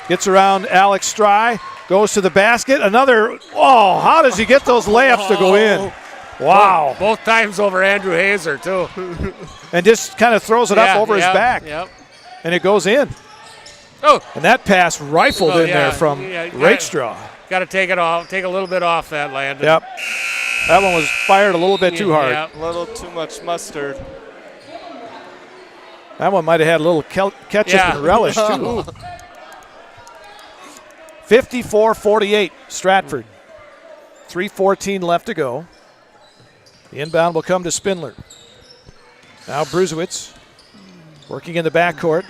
gets around Alex Stry, goes to the basket. How does he get those layups to go in? Wow. Both times over Andrew Hazer, too. And just kind of throws it up over his back. Yep. And it goes in. Oh. And that pass rifled in there from Rakestraw. Got Got to take it off, take a little bit off that, Landon. Yep. That one was fired a little bit too hard. Yep. A little too much mustard. That one might have had a little ketchup and relish, too. 54-48, Stratford. 3:14 left to go. The inbound will come to Spindler. Now Bruzewitz working in the backcourt.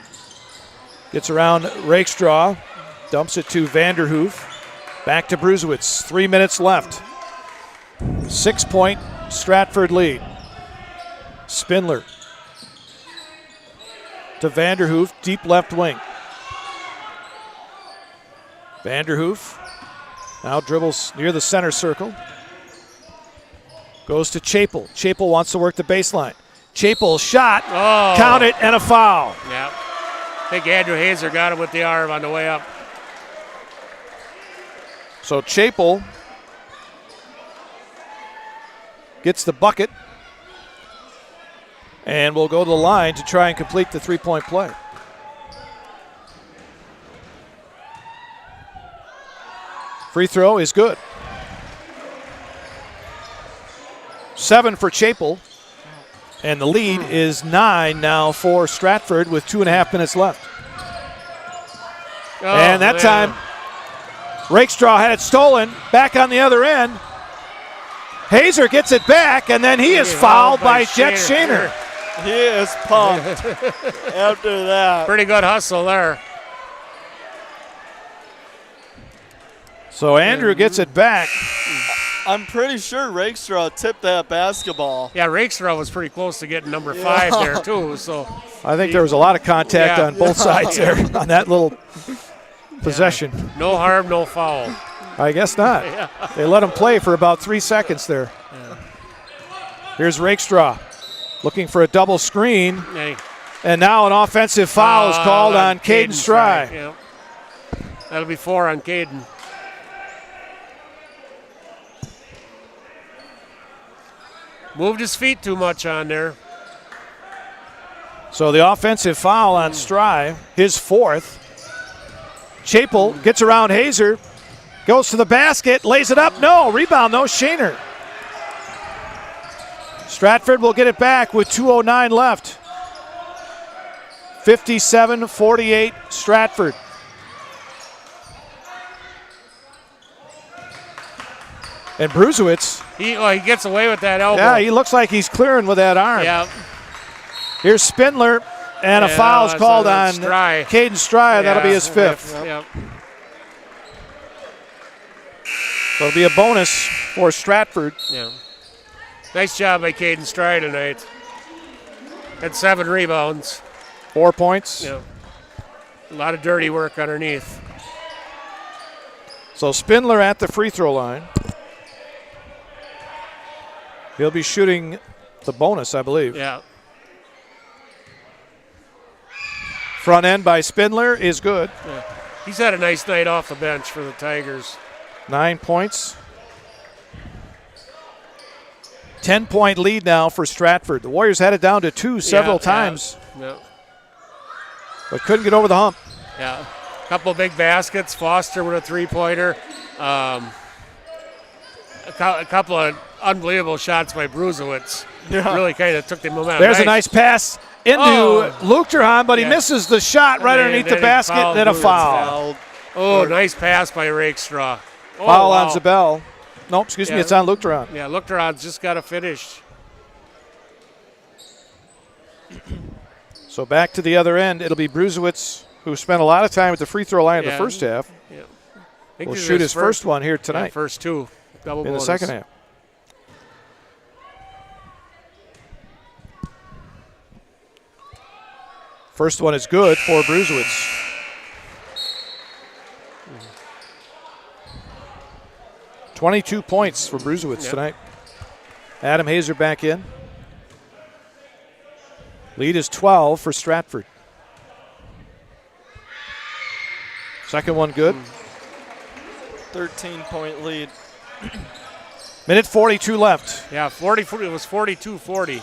Gets around Rakestraw. Dumps it to Vanderhoof. Back to Bruzewitz. 3 minutes left. 6-point Stratford lead. Spindler to Vanderhoof, deep left wing. Vanderhoof now dribbles near the center circle. Goes to Chapel. Chapel wants to work the baseline. Chapel shot, count it, and a foul. Yeah. I think Andrew Hazer got him with the arm on the way up. So Chapel gets the bucket and will go to the line to try and complete the three-point play. Free throw is good. 7 for Chapel, and the lead is 9 now for Stratford with 2.5 minutes left. And that time, Rakestraw had it stolen, back on the other end. Hazer gets it back, and then he is fouled by Jet Shaner. He is pumped after that. Pretty good hustle there. So Andrew gets it back. I'm pretty sure Rakestraw tipped that basketball. Yeah, Rakestraw was pretty close to getting number 5 there, too. So I think there was a lot of contact on both sides there on that little possession. No harm, no foul. I guess not. Yeah. They let him play for about 3 seconds there. Yeah. Here's Rakestraw looking for a double screen. Hey. And now an offensive foul is called on Caden Stry. Yeah. That'll be 4 on Caden. Moved his feet too much on there. So the offensive foul on Stry, his 4th. Chapel gets around Hazer, goes to the basket, lays it up. No, rebound, no, Shaner. Stratford will get it back with 2:09 left. 57-48 Stratford. And Bruzewitz. He gets away with that elbow. Yeah, he looks like he's clearing with that arm. Yeah. Here's Spindler, and a foul is called on Caden Stry. That'll be his 5th. Yep. So it'll be a bonus for Stratford. Yeah. Nice job by Caden Stry tonight. Had 7 rebounds. 4 points. Yeah. A lot of dirty work underneath. So Spindler at the free throw line. He'll be shooting the bonus, I believe. Yeah. Front end by Spindler is good. Yeah. He's had a nice night off the bench for the Tigers. 9 points. 10-point lead now for Stratford. The Warriors had it down to 2 several times, Yeah. but couldn't get over the hump. Yeah. A couple of big baskets. Foster with a three-pointer. A couple of unbelievable shots by Bruzewitz. Yeah. Really kind of took the momentum. There's a nice pass into Luchterhahn, but he misses the shot right underneath the basket, then a foul. Oh, nice pass by Rakestraw. Foul on Zabel. Nope, excuse me, it's on Luchterahn. Yeah, Luchterhahn's just got to finish. So back to the other end, it'll be Bruzewitz, who spent a lot of time at the free throw line in the first half. Yeah. Will shoot his first one here tonight. Yeah, first 2. Double in bonus. the second half. First one is good for Bruzewitz. Mm-hmm. 22 points for Bruzewitz tonight. Adam Hazer back in. Lead is 12 for Stratford. Second one good. 13-point lead. Minute 42 left. Yeah, it was 42-40.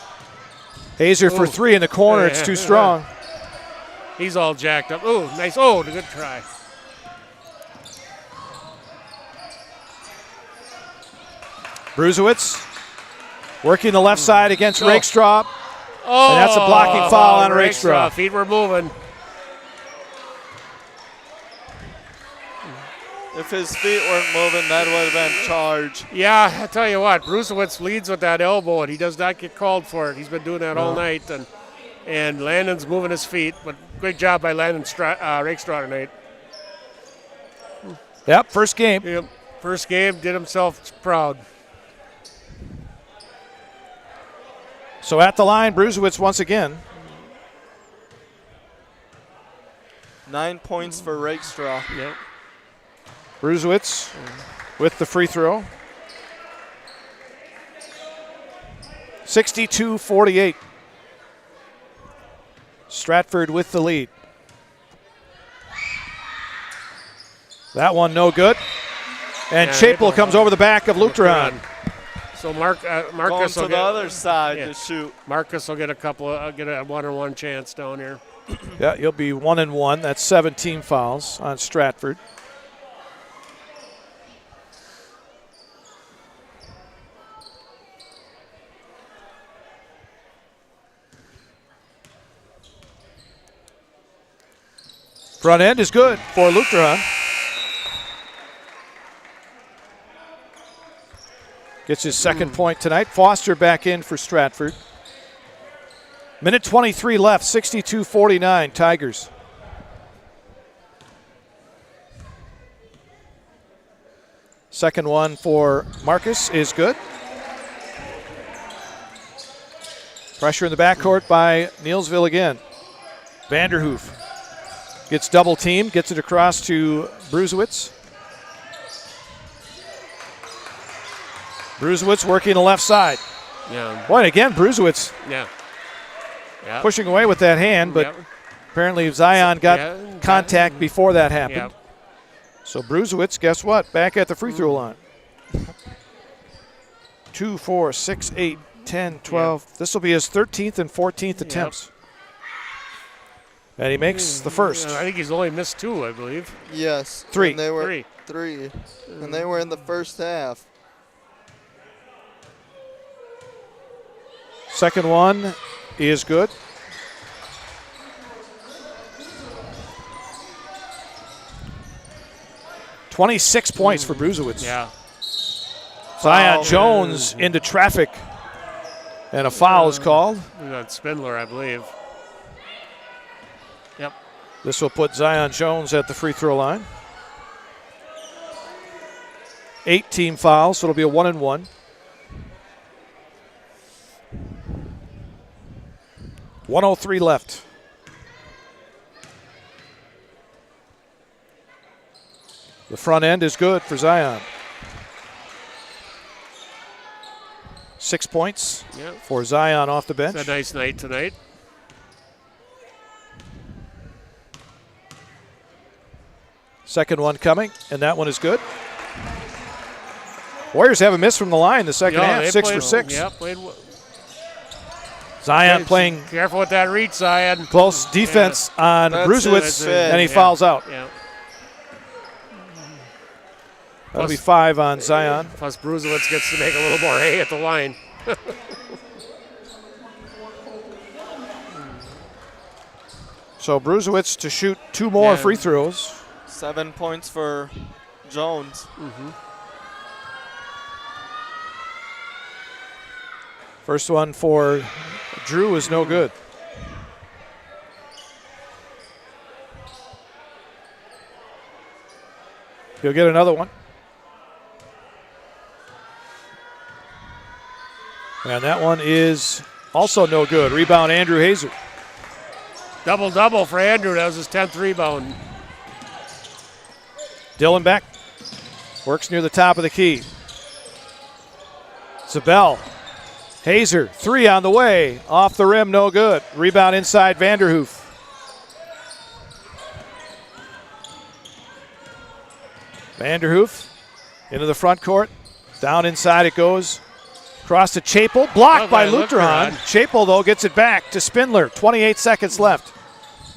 Hazer for 3 in the corner. It's too strong. He's all jacked up. Oh, nice. Oh, good try. Bruzewitz working the left side against Rakestraw. Oh, and that's a blocking foul on Rakestraw. Feet were moving. If his feet weren't moving, that would have been charge. Yeah, I tell you what, Bruzewitz leads with that elbow, and he does not get called for it. He's been doing that all night, and Landon's moving his feet, but great job by Landon Rakestraw tonight. Yep, first game. Yep, first game, did himself proud. So at the line, Bruzewitz once again. 9 points for Rakestraw. Yep. Bruzewitz with the free throw. 62-48. Stratford with the lead. That one no good. And Chapel comes over the back of Lutheran. So Marcus going to will the other side to shoot. Marcus will get a one-on-one chance down here. Yeah, you'll be 1-1. That's 17 fouls on Stratford. Front end is good for Lutheran. Gets his second point tonight. Foster back in for Stratford. Minute 23 left, 62-49, Tigers. Second one for Marcus is good. Pressure in the backcourt by Neillsville again. Vanderhoof gets double teamed, gets it across to Bruzewitz. Bruzewitz working the left side. Yeah. Boy, and again, Bruzewitz pushing away with that hand, but apparently Zion got contact before that happened. So Bruzewitz, guess what? Back at the free throw line. 2, 4, 6, 8, 10, 12. This will be his 13th and 14th attempts. And he makes the first. I think he's only missed 2, I believe. Yes. 3. And they were 3. And they were in the first half. Second one is good. $26 points for Bruzewitz. Yeah. Zion Jones into traffic. And a foul is called. That's Spindler, I believe. Yep. This will put Zion Jones at the free throw line. 8 team fouls, so it'll be a 1-1. .103 left. The front end is good for Zion. 6 points for Zion off the bench. It's a nice night tonight. Second one coming, and that one is good. Warriors have a miss from the line the second half, 6 for 6. Yeah, played. Zion playing. Careful with that reach, Zion. Close defense on Bruzewitz, and he fouls out. Yeah. That'll be 5 on Zion. Plus Bruzewitz gets to make a little more hay at the line. So Bruzewitz to shoot 2 more free throws. 7 points for Jones. First one for Drew is no good. He'll get another one. And that one is also no good. Rebound, Andrew Hazer. Double-double for Andrew. That was his 10th rebound. Dylan Beck works near the top of the key. Zabel. Hazer, 3 on the way. Off the rim, no good. Rebound inside Vanderhoof. Vanderhoof into the front court. Down inside it goes. Cross to Chapel. Blocked by Lutheran. Chapel, though, gets it back to Spindler. 28 seconds left.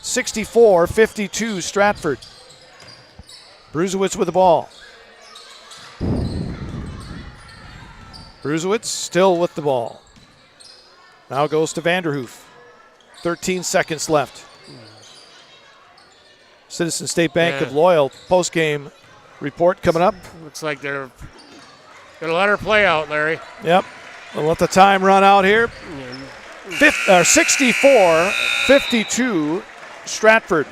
64-52 Stratford. Bruzewitz with the ball. Bruzewitz still with the ball. Now goes to Vanderhoof. 13 seconds left. Citizen State Bank of Loyal post-game report coming up. Looks like they're going to let her play out, Larry. Yep. We'll let the time run out here. 64-52 Stratford.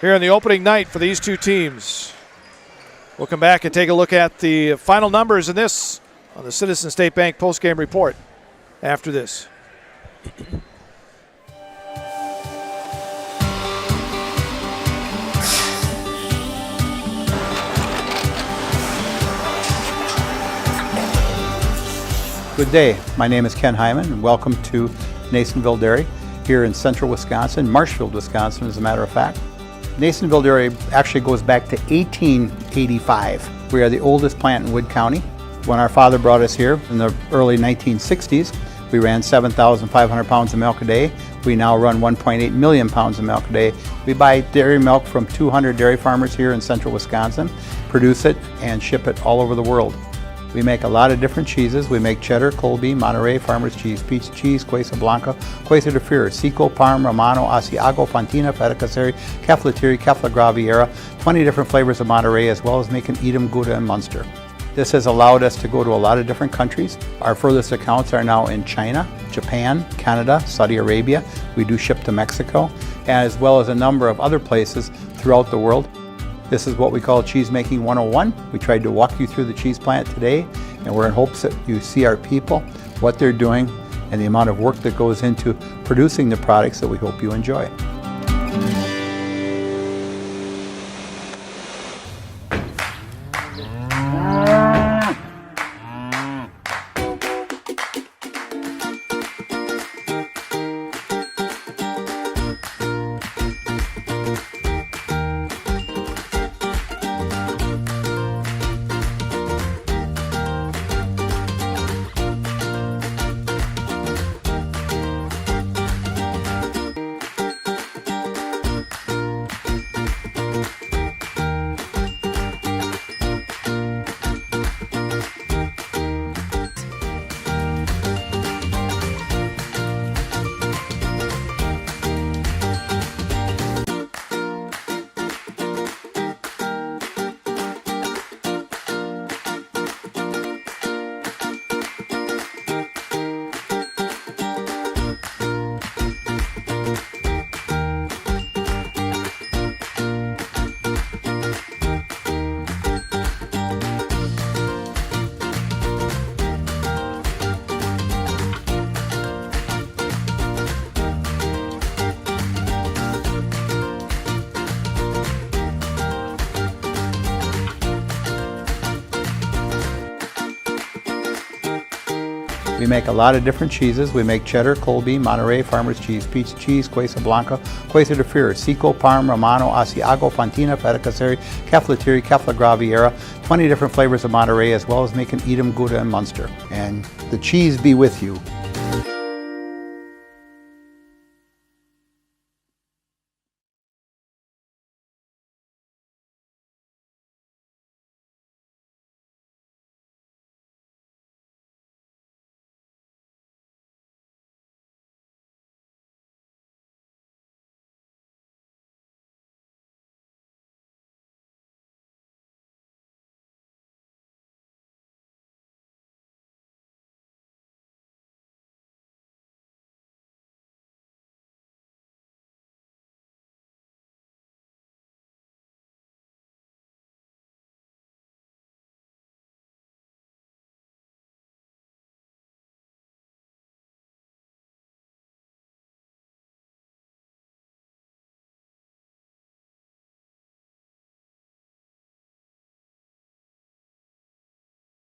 Here on the opening night for these two teams. We'll come back and take a look at the final numbers in this on the Citizen State Bank post-game report after this. Good day. My name is Ken Hyman, and welcome to Neillsville Dairy here in central Wisconsin, Marshfield, Wisconsin, as a matter of fact. Neillsville Dairy actually goes back to 1885. We are the oldest plant in Wood County. When our father brought us here in the early 1960s, we ran 7,500 pounds of milk a day. We now run 1.8 million pounds of milk a day. We buy dairy milk from 200 dairy farmers here in central Wisconsin, produce it, and ship it all over the world. We make a lot of different cheeses. We make cheddar, Colby, Monterey, Farmer's Cheese, Peach Cheese, Quesa Blanca, Quesa de Fure, Seco, Parm, Romano, Asiago, Fontina, Feta Caseri, Cafflatiri, Caffla Graviera, 20 different flavors of Monterey, as well as making Edam, Gouda, and Munster. This has allowed us to go to a lot of different countries. Our furthest accounts are now in China, Japan, Canada, Saudi Arabia. We do ship to Mexico, as well as a number of other places throughout the world. This is what we call Cheese Making 101. We tried to walk you through the cheese plant today, and we're in hopes that you see our people, what they're doing, and the amount of work that goes into producing the products that we hope you enjoy. We make a lot of different cheeses. We make cheddar, Colby, Monterey, Farmer's Cheese, Peach Cheese, Quesa Blanca, Quesa de Fure, Seco, Parm, Romano, Asiago, Fontina, Feta Caseri, Cafflatiri, Caffla Graviera, 20 different flavors of Monterey, as well as making Edam, Gouda, and Munster. And the cheese be with you.